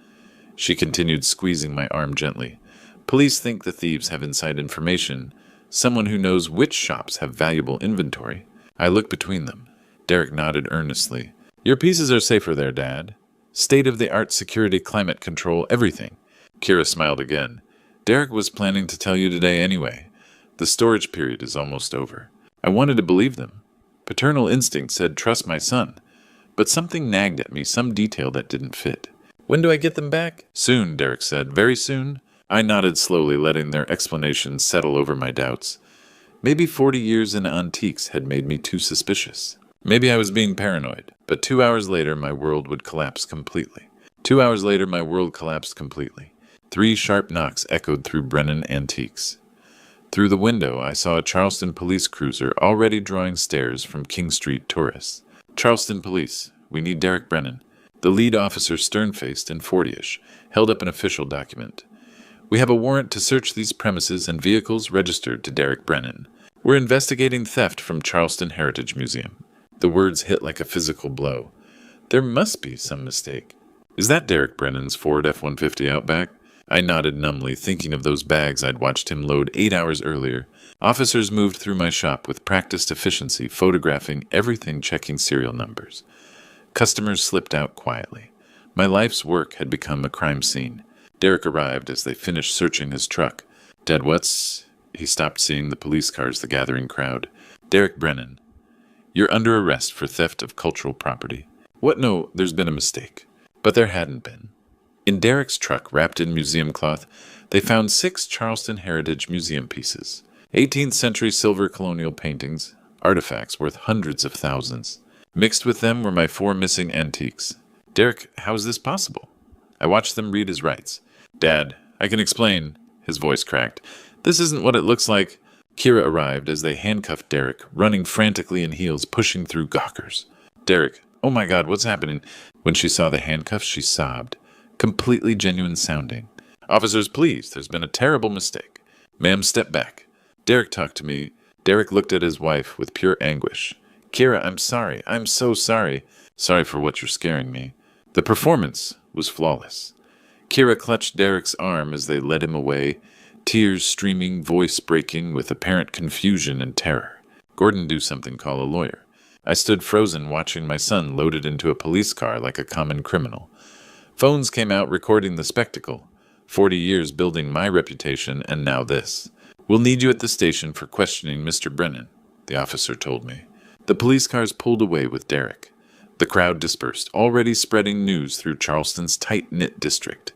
She continued squeezing my arm gently. Police think the thieves have inside information, someone who knows which shops have valuable inventory. I looked between them. Derek nodded earnestly. Your pieces are safer there, Dad. State-of-the-art security, climate control, everything. Kira smiled again. Derek was planning to tell you today anyway. The storage period is almost over. I wanted to believe them. Paternal instinct said trust my son. But something nagged at me, some detail that didn't fit. When do I get them back? Soon, Derek said. Very soon? I nodded slowly, letting their explanations settle over my doubts. Maybe 40 years in antiques had made me too suspicious. Maybe I was being paranoid. But 2 hours later, my world would collapse completely. 2 hours later, my world collapsed completely. 3 sharp knocks echoed through Brennan Antiques. Through the window, I saw a Charleston police cruiser already drawing stares from King Street tourists. Charleston Police, we need Derek Brennan. The lead officer, stern-faced and 40-ish, held up an official document. We have a warrant to search these premises and vehicles registered to Derek Brennan. We're investigating theft from Charleston Heritage Museum. The words hit like a physical blow. There must be some mistake. Is that Derek Brennan's Ford F-150 Outback? I nodded numbly, thinking of those bags I'd watched him load 8 hours earlier. Officers moved through my shop with practiced efficiency, photographing everything, checking serial numbers. Customers slipped out quietly. My life's work had become a crime scene. Derek arrived as they finished searching his truck. Dad, what's... He stopped, seeing the police cars, the gathering crowd. Derek Brennan, you're under arrest for theft of cultural property. What? No, there's been a mistake. But there hadn't been. In Derek's truck, wrapped in museum cloth, they found 6 Charleston Heritage Museum pieces. 18th century silver colonial paintings, artifacts worth hundreds of thousands. Mixed with them were my 4 missing antiques. Derek, how is this possible? I watched them read his rights. Dad, I can explain. His voice cracked. This isn't what it looks like. Kira arrived as they handcuffed Derek, running frantically in heels, pushing through gawkers. Derek, oh my God, what's happening? When she saw the handcuffs, she sobbed. Completely genuine sounding. Officers, please, there's been a terrible mistake. Ma'am, step back. Derek talked to me. Derek looked at his wife with pure anguish. Kira, I'm sorry. I'm so sorry. Sorry for what you're scaring me. The performance was flawless. Kira clutched Derek's arm as they led him away, tears streaming, voice breaking with apparent confusion and terror. Gordon, do something, call a lawyer. I stood frozen, watching my son loaded into a police car like a common criminal. Phones came out recording the spectacle. 40 years building my reputation, and now this. We'll need you at the station for questioning Mr. Brennan, the officer told me. The police cars pulled away with Derek. The crowd dispersed, already spreading news through Charleston's tight-knit district.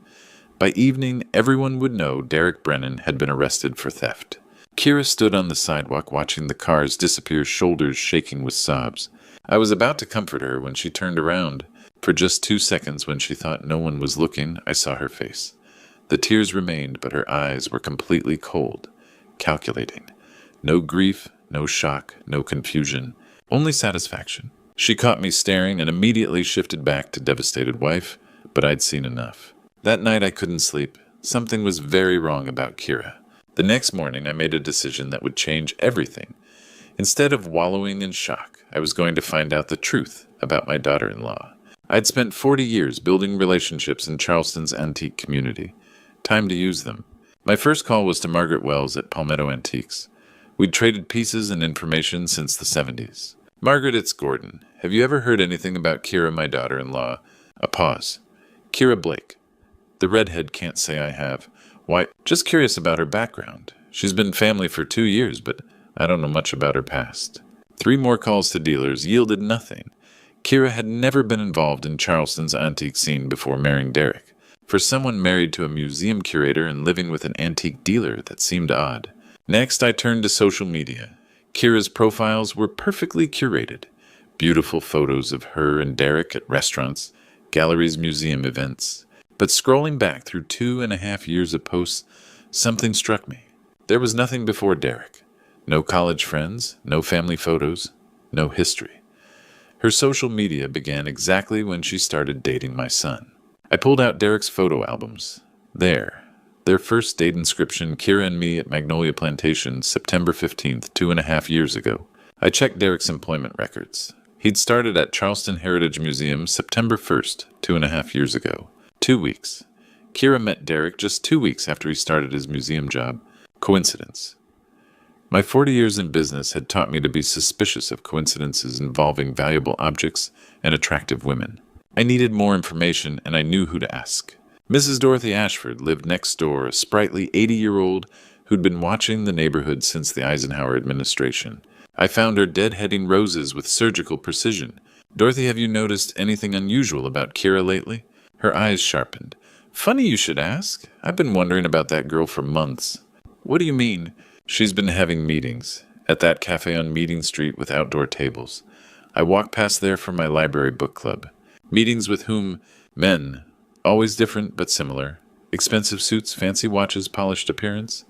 By evening, everyone would know Derek Brennan had been arrested for theft. Kira stood on the sidewalk watching the cars disappear, shoulders shaking with sobs. I was about to comfort her when she turned around. For just 2 seconds, when she thought no one was looking, I saw her face. The tears remained, but her eyes were completely cold, calculating. No grief, no shock, no confusion, only satisfaction. She caught me staring and immediately shifted back to devastated wife, but I'd seen enough. That night I couldn't sleep. Something was very wrong about Kira. The next morning I made a decision that would change everything. Instead of wallowing in shock, I was going to find out the truth about my daughter-in-law. I'd spent 40 years building relationships in Charleston's antique community. Time to use them. My first call was to Margaret Wells at Palmetto Antiques. We'd traded pieces and information since the 70s. Margaret, it's Gordon. Have you ever heard anything about Kira, my daughter-in-law? A pause. Kira Blake. The redhead can't say I have. Why? Just curious about her background. She's been family for 2 years, but I don't know much about her past. 3 more calls to dealers yielded nothing. Kira had never been involved in Charleston's antique scene before marrying Derek. For someone married to a museum curator and living with an antique dealer, that seemed odd. Next, I turned to social media. Kira's profiles were perfectly curated. Beautiful photos of her and Derek at restaurants, galleries, museum events. But scrolling back through 2.5 years of posts, something struck me. There was nothing before Derek. No college friends, no family photos, no history. Her social media began exactly when she started dating my son. I pulled out Derek's photo albums. There. Their first date inscription, Kira and me at Magnolia Plantation, September 15th, 2.5 years ago. I checked Derek's employment records. He'd started at Charleston Heritage Museum September 1st, 2.5 years ago. 2 weeks. Kira met Derek just 2 weeks after he started his museum job. Coincidence. My 40 years in business had taught me to be suspicious of coincidences involving valuable objects and attractive women. I needed more information, and I knew who to ask. Mrs. Dorothy Ashford lived next door, a sprightly 80-year-old who'd been watching the neighborhood since the Eisenhower administration. I found her deadheading roses with surgical precision. "Dorothy, have you noticed anything unusual about Kira lately?" Her eyes sharpened. "Funny you should ask. I've been wondering about that girl for months." "What do you mean?" "She's been having meetings at that cafe on Meeting Street with outdoor tables. I walk past there for my library book club. Meetings with whom? Men. Always different but similar. Expensive suits, fancy watches, polished appearance.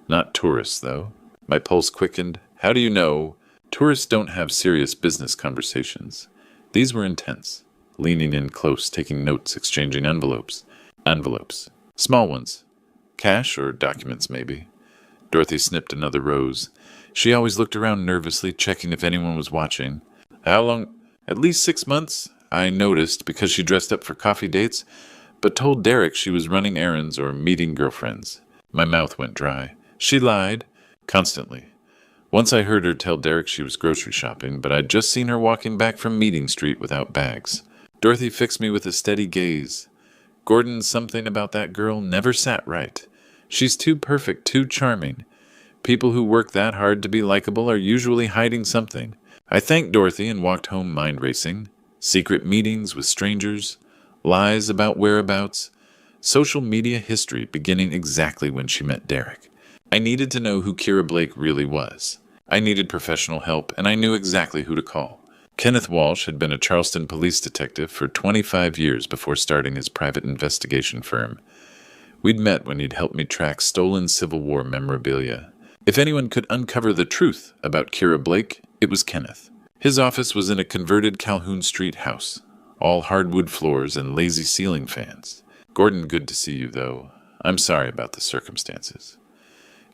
Not tourists, though." My pulse quickened. "How do you know? Tourists don't have serious business conversations." These were intense. Leaning in close, taking notes, exchanging envelopes. Envelopes. Small ones. Cash or documents, maybe. Dorothy snipped another rose. She always looked around nervously, checking if anyone was watching. "How long?" "At least 6 months, I noticed, because she dressed up for coffee dates, but told Derek she was running errands or meeting girlfriends." My mouth went dry. "She lied. Constantly. Once I heard her tell Derek she was grocery shopping, but I'd just seen her walking back from Meeting Street without bags." Dorothy fixed me with a steady gaze. "Gordon, something about that girl never sat right. She's too perfect, too charming. People who work that hard to be likable are usually hiding something." I thanked Dorothy and walked home mind racing. Secret meetings with strangers. Lies about whereabouts. Social media history beginning exactly when she met Derek. I needed to know who Kira Blake really was. I needed professional help, and I knew exactly who to call. Kenneth Walsh had been a Charleston police detective for 25 years before starting his private investigation firm. We'd met when he'd helped me track stolen Civil War memorabilia. If anyone could uncover the truth about Kira Blake, it was Kenneth. His office was in a converted Calhoun Street house, all hardwood floors and lazy ceiling fans. "Gordon, good to see you, though. I'm sorry about the circumstances."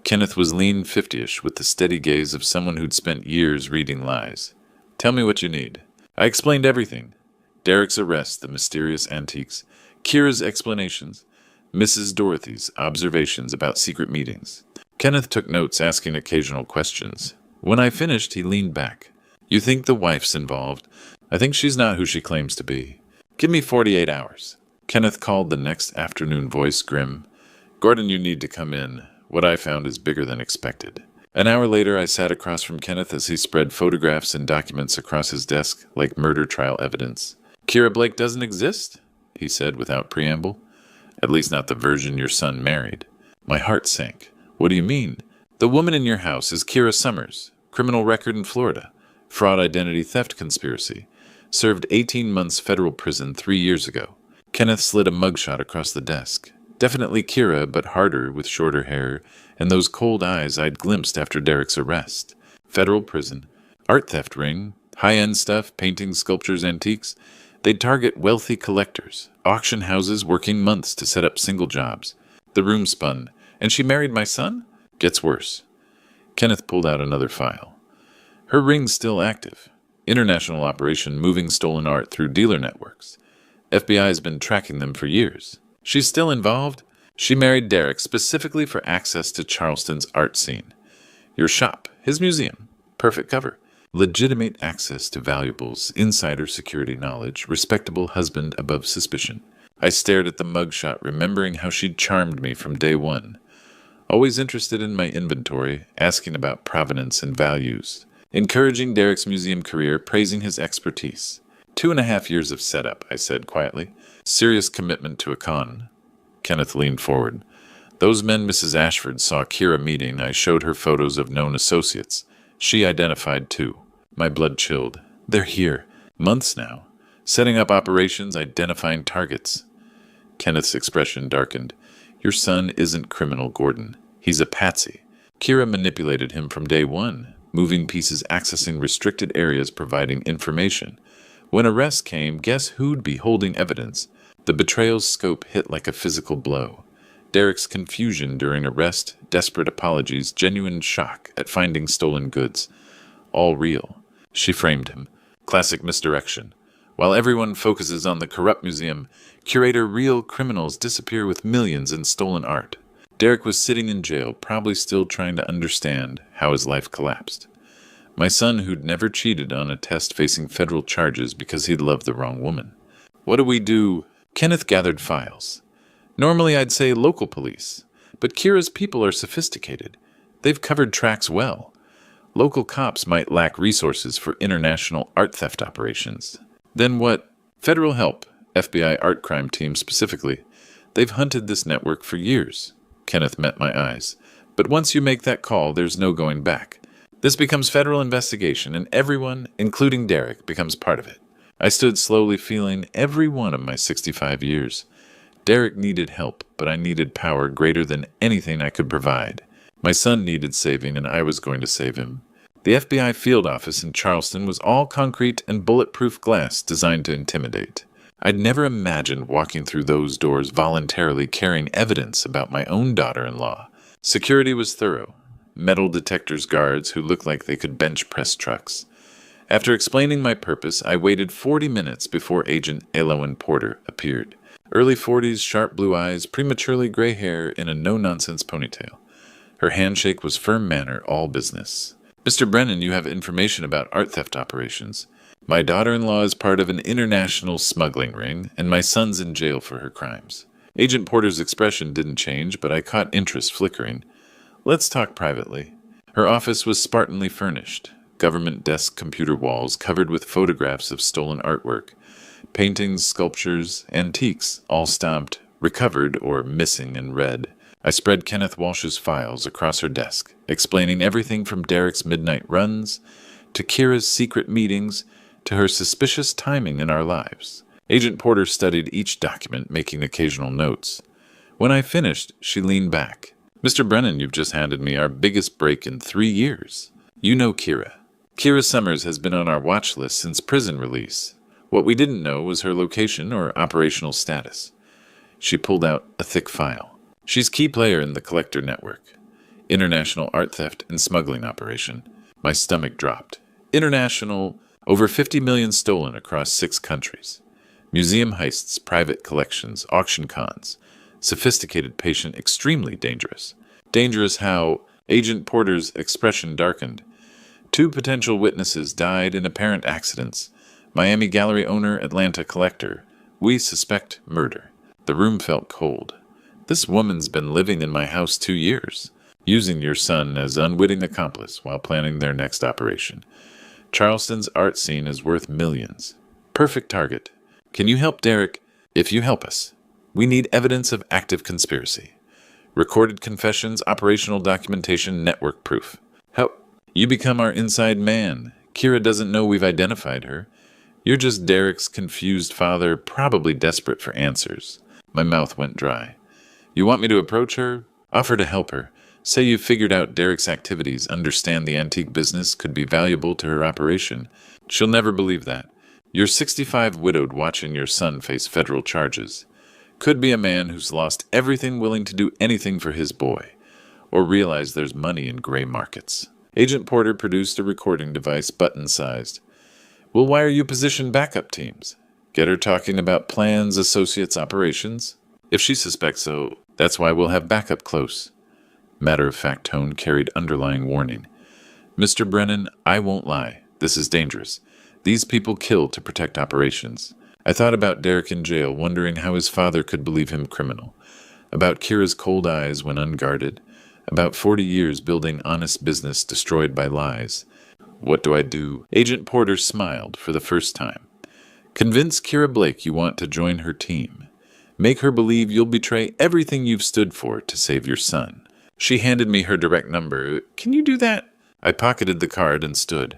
Kenneth was lean 50-ish, with the steady gaze of someone who'd spent years reading lies. "Tell me what you need." I explained everything. Derek's arrest, the mysterious antiques, Kira's explanations, Mrs. Dorothy's observations about secret meetings. Kenneth took notes, asking occasional questions. When I finished, he leaned back. "You think the wife's involved? I think she's not who she claims to be. Give me 48 hours. Kenneth called, the next afternoon voice grim. "Gordon, you need to come in. What I found is bigger than expected." An hour later, I sat across from Kenneth as he spread photographs and documents across his desk like murder trial evidence. "Kira Blake doesn't exist?" he said without preamble. "At least not the version your son married." My heart sank. "What do you mean?" "The woman in your house is Kira Summers. Criminal record in Florida. Fraud identity theft conspiracy. Served 18 months federal prison 3 years ago." Kenneth slid a mugshot across the desk. Definitely Kira, but harder, with shorter hair, and those cold eyes I'd glimpsed after Derek's arrest. Federal prison. Art theft ring. High-end stuff, paintings, sculptures, antiques. They'd target wealthy collectors. Auction houses working months to set up single jobs. The room spun. "And she married my son?" "Gets worse." Kenneth pulled out another file. "Her ring's still active. International operation moving stolen art through dealer networks. FBI's been tracking them for years. She's still involved? She married Derek specifically for access to Charleston's art scene. Your shop, his museum. Perfect cover. Legitimate access to valuables, insider security knowledge, respectable husband above suspicion." I stared at the mugshot, remembering how she'd charmed me from day one. Always interested in my inventory, asking about provenance and values. Encouraging Derek's museum career, praising his expertise. 2.5 years of setup, I said quietly. Serious commitment to a con. Kenneth leaned forward. "Those men Mrs. Ashford saw Kira meeting, I showed her photos of known associates. She identified too." My blood chilled. "They're here. Months now. Setting up operations, identifying targets." Kenneth's expression darkened. "Your son isn't criminal, Gordon. He's a patsy. Kira manipulated him from day one. moving pieces accessing restricted areas providing information. When arrest came, guess who'd be holding evidence? The betrayal's scope hit like a physical blow. Derek's confusion during arrest, desperate apologies, genuine shock at finding stolen goods. All real. She framed him. Classic misdirection. While everyone focuses on the corrupt museum, curator real criminals disappear with millions in stolen art. Derek was sitting in jail, probably still trying to understand how his life collapsed. My son, who'd never cheated on a test, facing federal charges because he'd loved the wrong woman. What do we do? Kenneth gathered files. Normally I'd say local police, but Kira's people are sophisticated. They've covered tracks well. Local cops might lack resources for international art theft operations. Then what? Federal help, FBI art crime team specifically. They've hunted this network for years. Kenneth met my eyes. But once you make that call, there's no going back. This becomes federal investigation, and everyone, including Derek, becomes part of it. I stood slowly, feeling every one of my 65 years. Derek needed help, but I needed power greater than anything I could provide. My son needed saving, and I was going to save him. The FBI field office in Charleston was all concrete and bulletproof glass designed to intimidate. I'd never imagined walking through those doors voluntarily carrying evidence about my own daughter-in-law. Security was thorough. Metal detectors guards who looked like they could bench press trucks. After explaining my purpose, I waited 40 minutes before Agent Elowen Porter appeared. Early 40s, sharp blue eyes, prematurely gray hair in a no-nonsense ponytail. Her handshake was firm manner, all business. Mr. Brennan, you have information about art theft operations. My daughter-in-law is part of an international smuggling ring, and my son's in jail for her crimes. Agent Porter's expression didn't change, but I caught interest flickering. Let's talk privately. Her office was spartanly furnished. Government desk computer walls covered with photographs of stolen artwork. Paintings, sculptures, antiques, all stamped, recovered, or missing in red. I spread Kenneth Walsh's files across her desk, explaining everything from Derek's midnight runs, to Kira's secret meetings, to her suspicious timing in our lives. Agent Porter studied each document, making occasional notes. When I finished, she leaned back. Mr. Brennan, you've just handed me our biggest break in 3 years. You know Kira. Kira Summers has been on our watch list since prison release. What we didn't know was her location or operational status. She pulled out a thick file. She's key player in the collector network. International art theft and smuggling operation. My stomach dropped. International, over 50 million stolen across 6 countries. Museum heists, private collections, auction cons. Sophisticated patient, extremely dangerous. Dangerous how Agent Porter's expression darkened. 2 potential witnesses died in apparent accidents. Miami gallery owner, Atlanta collector. We suspect murder. The room felt cold. This woman's been living in my house 2 years, using your son as unwitting accomplice while planning their next operation. Charleston's art scene is worth millions. Perfect target. Can you help Derek? If you help us. We need evidence of active conspiracy. Recorded confessions, operational documentation, network proof. Help. You become our inside man. Kira doesn't know we've identified her. You're just Derek's confused father, probably desperate for answers. My mouth went dry. You want me to approach her? Offer to help her. Say you've figured out Derek's activities, understand the antique business could be valuable to her operation. She'll never believe that. You're 65 widowed watching your son face federal charges. Could be a man who's lost everything willing to do anything for his boy. Or realize there's money in gray markets. Agent Porter produced a recording device button-sized. We'll wire you position backup teams. Get her talking about plans, associates, operations. If she suspects so, that's why we'll have backup close. Matter-of-fact tone carried underlying warning. Mr. Brennan, I won't lie. This is dangerous. These people kill to protect operations. I thought about Derek in jail, wondering how his father could believe him criminal. About Kira's cold eyes when unguarded. About 40 years building honest business destroyed by lies. What do I do? Agent Porter smiled for the first time. Convince Kira Blake you want to join her team. Make her believe you'll betray everything you've stood for to save your son. She handed me her direct number. Can you do that? I pocketed the card and stood.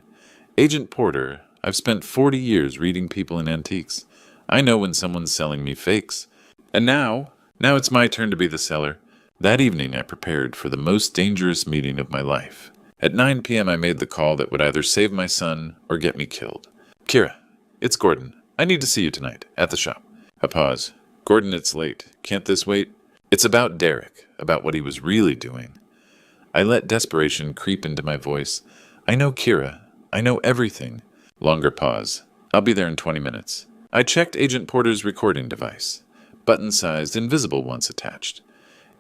Agent Porter, I've spent 40 years reading people in antiques. I know when someone's selling me fakes. And now it's my turn to be the seller. That evening I prepared for the most dangerous meeting of my life. At 9 p.m., I made the call that would either save my son or get me killed. Kira, it's Gordon. I need to see you tonight, at the shop. A pause. Gordon, it's late. Can't this wait? It's about Derek, about what he was really doing. I let desperation creep into my voice. I know Kira. I know everything. Longer pause. I'll be there in 20 minutes. I checked Agent Porter's recording device. Button-sized, invisible ones attached.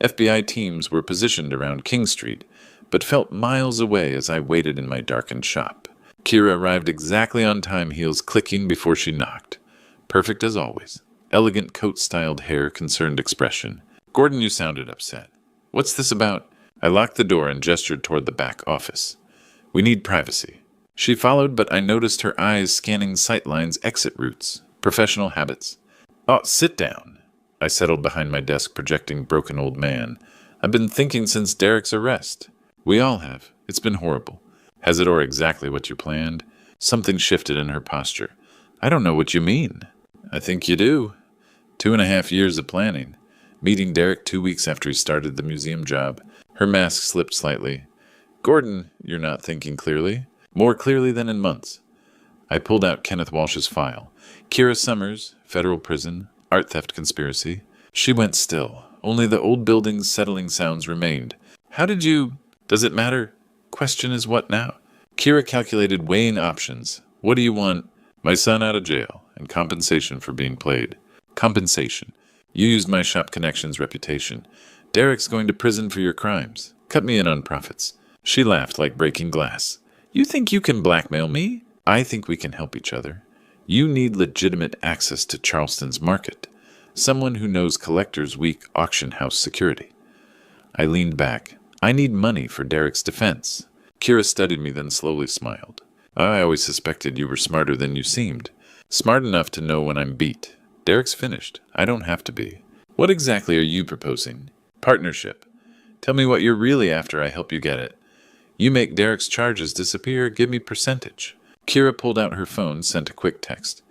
FBI teams were positioned around King Street, but felt miles away as I waited in my darkened shop. Kira arrived exactly on time, heels clicking before she knocked. Perfect as always. Elegant coat-styled hair, concerned expression. Gordon, you sounded upset. What's this about? I locked the door and gestured toward the back office. We need privacy. She followed, but I noticed her eyes scanning sightlines, exit routes, professional habits. Oh, sit down. I settled behind my desk, projecting broken old man. I've been thinking since Derek's arrest. We all have. It's been horrible. Has it or exactly what you planned? Something shifted in her posture. I don't know what you mean. I think you do. 2.5 years of planning. Meeting Derek 2 weeks after he started the museum job. Her mask slipped slightly. Gordon, you're not thinking clearly. More clearly than in months. I pulled out Kenneth Walsh's file. Kira Summers, federal prison, art theft conspiracy. She went still. Only the old building's settling sounds remained. How did you... Does it matter? Question is what now? Kira calculated weighing options. What do you want? My son out of jail, and compensation for being played. Compensation. You used my shop connections reputation. Derek's going to prison for your crimes. Cut me in on profits. She laughed like breaking glass. You think you can blackmail me? I think we can help each other. You need legitimate access to Charleston's market. Someone who knows collectors' weak auction house security. I leaned back. I need money for Derek's defense. Kira studied me, then slowly smiled. I always suspected you were smarter than you seemed. Smart enough to know when I'm beat. Derek's finished. I don't have to be. What exactly are you proposing? Partnership. Tell me what you're really after, I help you get it. You make Derek's charges disappear, give me percentage. Kira pulled out her phone, sent a quick text.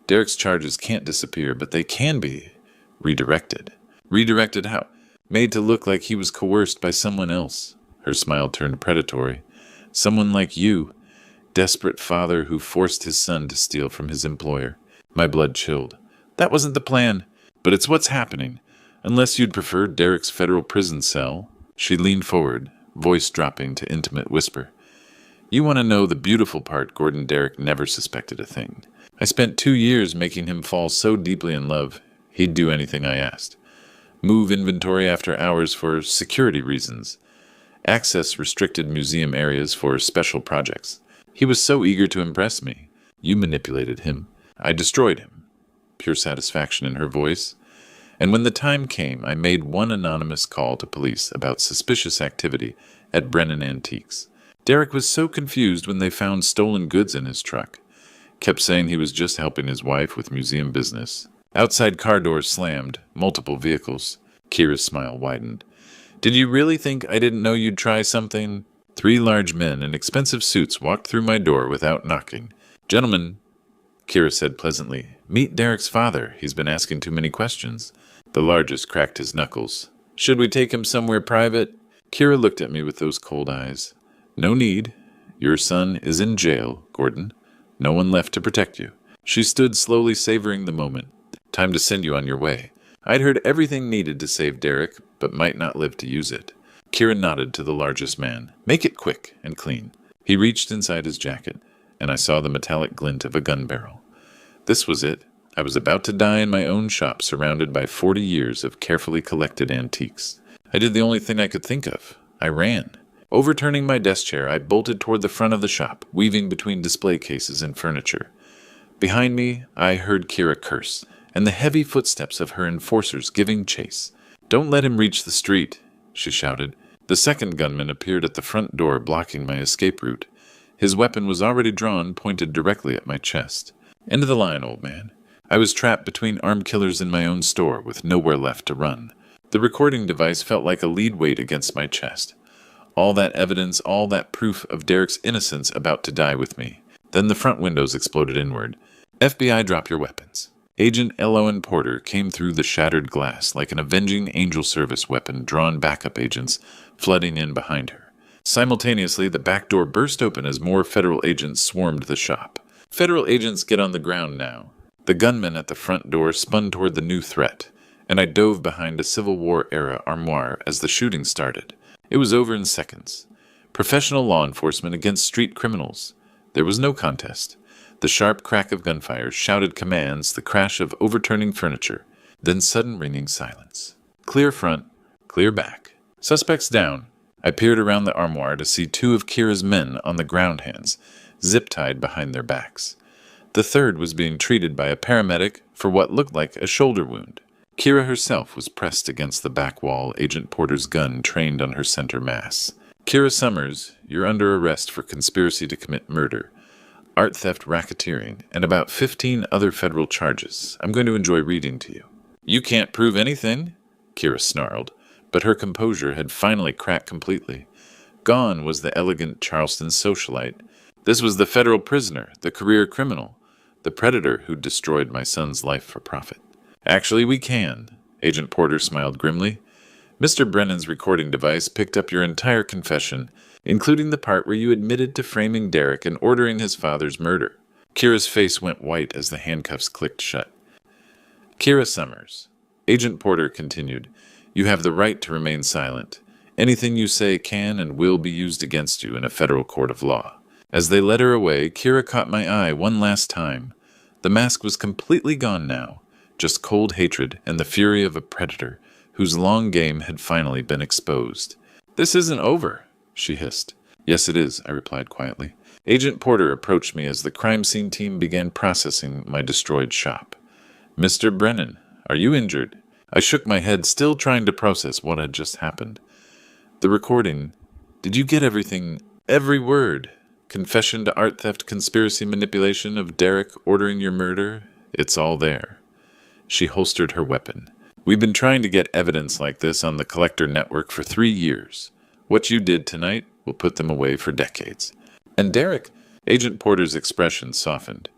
Derek's charges can't disappear, but they can be redirected. Redirected how? Made to look like he was coerced by someone else. Her smile turned predatory. Someone like you. Desperate father who forced his son to steal from his employer. My blood chilled. That wasn't the plan, but it's what's happening. Unless you'd prefer Derek's federal prison cell. She leaned forward, voice dropping to intimate whisper. You want to know the beautiful part? Gordon Derek never suspected a thing. I spent 2 years making him fall so deeply in love, he'd do anything I asked. Move inventory after hours for security reasons. Access restricted museum areas for special projects. He was so eager to impress me. You manipulated him. I destroyed him. Pure satisfaction in her voice. And when the time came, I made one anonymous call to police about suspicious activity at Brennan Antiques. Derek was so confused when they found stolen goods in his truck. Kept saying he was just helping his wife with museum business. Outside car doors slammed, multiple vehicles. Kira's smile widened. Did you really think I didn't know you'd try something? 3 large men in expensive suits walked through my door without knocking. Gentlemen, Kira said pleasantly, meet Derek's father. He's been asking too many questions. The largest cracked his knuckles. Should we take him somewhere private? Kira looked at me with those cold eyes. No need. Your son is in jail, Gordon. No one left to protect you. She stood slowly savoring the moment. Time to send you on your way. I'd heard everything needed to save Derek, but might not live to use it. Kira nodded to the largest man. Make it quick and clean. He reached inside his jacket, and I saw the metallic glint of a gun barrel. This was it. I was about to die in my own shop, surrounded by 40 years of carefully collected antiques. I did the only thing I could think of. I ran. Overturning my desk chair, I bolted toward the front of the shop, weaving between display cases and furniture. Behind me, I heard Kira curse, and the heavy footsteps of her enforcers giving chase. Don't let him reach the street, she shouted. The second gunman appeared at the front door, blocking my escape route. His weapon was already drawn, pointed directly at my chest. End of the line, old man. I was trapped between armed killers in my own store, with nowhere left to run. The recording device felt like a lead weight against my chest. All that evidence, all that proof of Derek's innocence about to die with me. Then the front windows exploded inward. FBI, drop your weapons. Agent L.O.N. Porter came through the shattered glass like an avenging angel service weapon, drawn backup agents flooding in behind her. Simultaneously, the back door burst open as more federal agents swarmed the shop. Federal agents get on the ground now. The gunman at the front door spun toward the new threat, and I dove behind a Civil War-era armoire as the shooting started. It was over in seconds. Professional law enforcement against street criminals. There was no contest. The sharp crack of gunfire shouted commands, the crash of overturning furniture, then sudden ringing silence. Clear front, clear back. Suspects down. I peered around the armoire to see two of Kira's men on the ground hands, zip-tied behind their backs. The third was being treated by a paramedic for what looked like a shoulder wound. Kira herself was pressed against the back wall, Agent Porter's gun trained on her center mass. Kira Summers, you're under arrest for conspiracy to commit murder, art theft, racketeering, and about 15 other federal charges. I'm going to enjoy reading to you. You can't prove anything, Kira snarled, but her composure had finally cracked completely. Gone was the elegant Charleston socialite. This was the federal prisoner, the career criminal, the predator who destroyed my son's life for profit. Actually, we can, Agent Porter smiled grimly. Mr. Brennan's recording device picked up your entire confession, including the part where you admitted to framing Derek and ordering his father's murder. Kira's face went white as the handcuffs clicked shut. Kira Summers, Agent Porter continued, you have the right to remain silent. Anything you say can and will be used against you in a federal court of law. As they led her away, Kira caught my eye one last time. The mask was completely gone now, just cold hatred and the fury of a predator whose long game had finally been exposed. This isn't over, she hissed. Yes, it is, I replied quietly. Agent Porter approached me as the crime scene team began processing my destroyed shop. Mr. Brennan, are you injured? I shook my head, still trying to process what had just happened. The recording. Did you get everything? Every word? Confession to art theft, conspiracy, manipulation of Derek ordering your murder? It's all there. She holstered her weapon. We've been trying to get evidence like this on the Collector Network for 3 years. What you did tonight will put them away for decades. And Derek? Agent Porter's expression softened.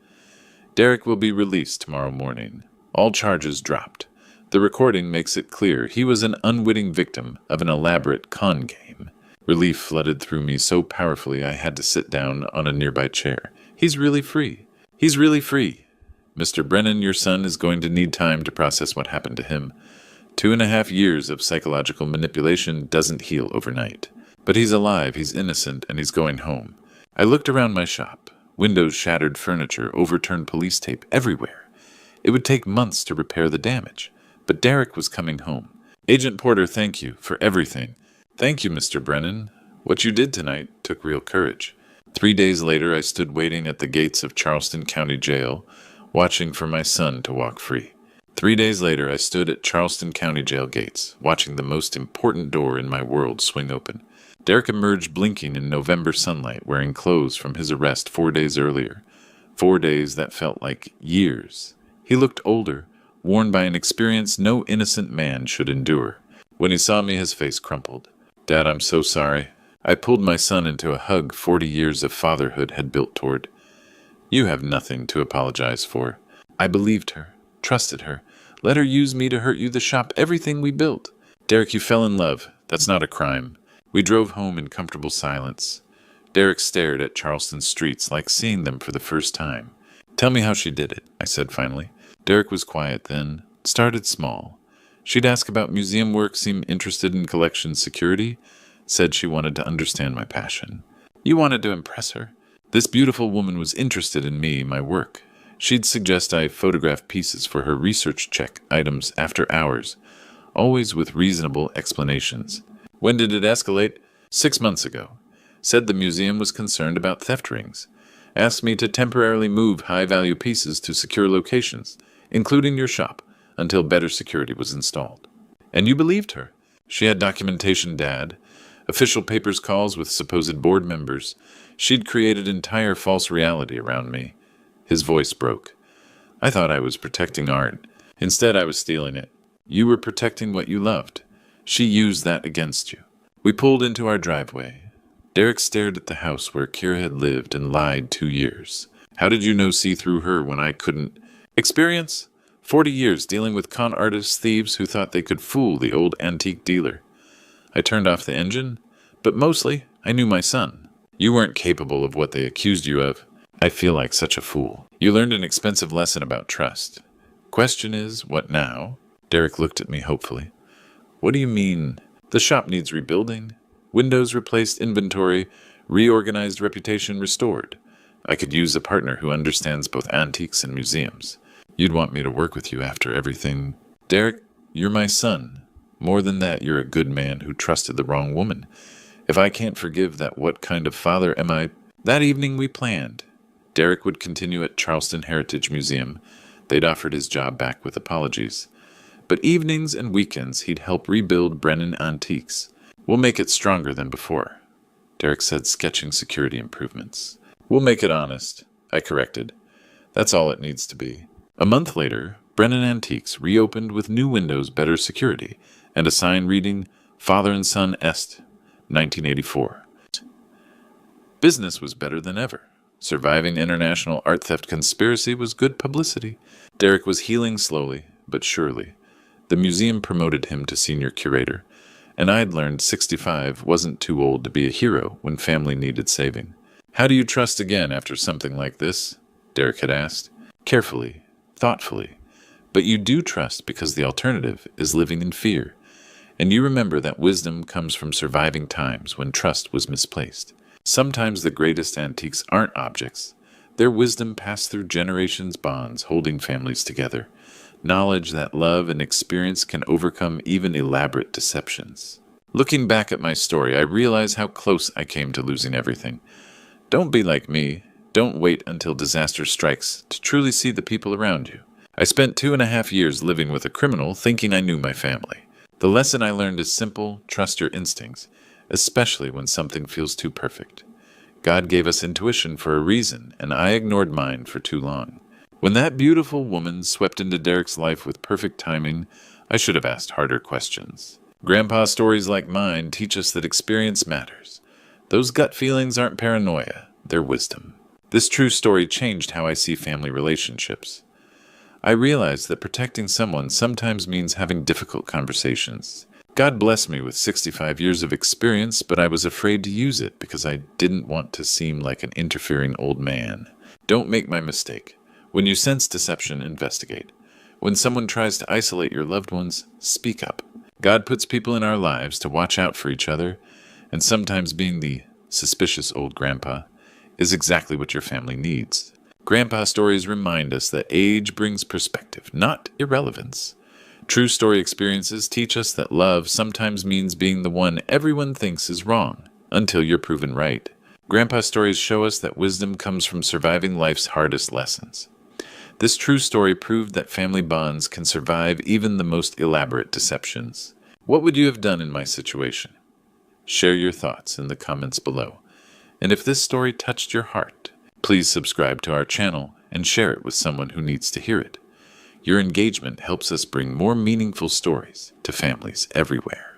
Derek will be released tomorrow morning. All charges dropped. The recording makes it clear he was an unwitting victim of an elaborate con game. Relief flooded through me so powerfully I had to sit down on a nearby chair. He's really free. He's really free. Mr. Brennan, your son, is going to need time to process what happened to him. 2.5 years of psychological manipulation doesn't heal overnight. But he's alive, he's innocent, and he's going home. I looked around my shop. Windows, shattered furniture, overturned police tape everywhere. It would take months to repair the damage. But Derek was coming home. Agent Porter, thank you for everything. Thank you, Mr. Brennan. What you did tonight took real courage. 3 days later, I stood waiting at the gates of Charleston County Jail, watching for my son to walk free. 3 days later, I stood at Charleston County Jail gates, watching the most important door in my world swing open. Derek emerged blinking in November sunlight, wearing clothes from his arrest 4 days earlier. 4 days that felt like years. He looked older, worn by an experience no innocent man should endure. When he saw me, his face crumpled. Dad, I'm so sorry. I pulled my son into a hug 40 years of fatherhood had built toward. You have nothing to apologize for. I believed her, trusted her, let her use me to hurt you, the shop, everything we built. Derek, you fell in love. That's not a crime. We drove home in comfortable silence. Derek stared at Charleston streets like seeing them for the first time. Tell me how she did it, I said finally. Derek was quiet then, started small. She'd ask about museum work, seem interested in collection security, said she wanted to understand my passion. You wanted to impress her? This beautiful woman was interested in me, my work. She'd suggest I photograph pieces for her research check items after hours, always with reasonable explanations. When did it escalate? 6 months ago. Said the museum was concerned about theft rings. Asked me to temporarily move high-value pieces to secure locations, including your shop, until better security was installed. And you believed her. She had documentation, Dad. Official papers calls with supposed board members. She'd created entire false reality around me. His voice broke. I thought I was protecting art. Instead, I was stealing it. You were protecting what you loved. She used that against you. We pulled into our driveway. Derek stared at the house where Kira had lived and lied 2 years. How did you see through her when I couldn't? Experience? 40 years dealing with con artists, thieves who thought they could fool the old antique dealer. I turned off the engine, but mostly I knew my son. You weren't capable of what they accused you of. I feel like such a fool. You learned an expensive lesson about trust. Question is, what now? Derek looked at me hopefully. What do you mean? The shop needs rebuilding. Windows replaced, inventory, reorganized, reputation restored. I could use a partner who understands both antiques and museums. You'd want me to work with you after everything. Derek, you're my son. More than that, you're a good man who trusted the wrong woman. If I can't forgive that, what kind of father am I? That evening we planned. Derek would continue at Charleston Heritage Museum. They'd offered his job back with apologies. But evenings and weekends he'd help rebuild Brennan Antiques. We'll make it stronger than before. Derek said, sketching security improvements. We'll make it honest, I corrected. That's all it needs to be. A month later, Brennan Antiques reopened with new windows, better security, and a sign reading, Father and Son Est, 1984. Business was better than ever. Surviving international art theft conspiracy was good publicity. Derek was healing slowly, but surely. The museum promoted him to senior curator, and I'd learned 65 wasn't too old to be a hero when family needed saving. How do you trust again after something like this? Derek had asked. Carefully, thoughtfully. But you do trust because the alternative is living in fear. And you remember that wisdom comes from surviving times when trust was misplaced. Sometimes the greatest antiques aren't objects. Their wisdom passed through generations' bonds, holding families together. Knowledge that love and experience can overcome even elaborate deceptions. Looking back at my story, I realize how close I came to losing everything. Don't be like me. Don't wait until disaster strikes to truly see the people around you. I spent 2.5 years living with a criminal thinking I knew my family. The lesson I learned is simple: trust your instincts, especially when something feels too perfect. God gave us intuition for a reason, and I ignored mine for too long. When that beautiful woman swept into Derek's life with perfect timing, I should have asked harder questions. Grandpa stories like mine teach us that experience matters. Those gut feelings aren't paranoia, they're wisdom. This true story changed how I see family relationships. I realized that protecting someone sometimes means having difficult conversations. God blessed me with 65 years of experience, but I was afraid to use it because I didn't want to seem like an interfering old man. Don't make my mistake. When you sense deception, investigate. When someone tries to isolate your loved ones, speak up. God puts people in our lives to watch out for each other, and sometimes being the suspicious old grandpa is exactly what your family needs. Grandpa stories remind us that age brings perspective, not irrelevance. True story experiences teach us that love sometimes means being the one everyone thinks is wrong, until you're proven right. Grandpa stories show us that wisdom comes from surviving life's hardest lessons. This true story proved that family bonds can survive even the most elaborate deceptions. What would you have done in my situation? Share your thoughts in the comments below. And if this story touched your heart, please subscribe to our channel and share it with someone who needs to hear it. Your engagement helps us bring more meaningful stories to families everywhere.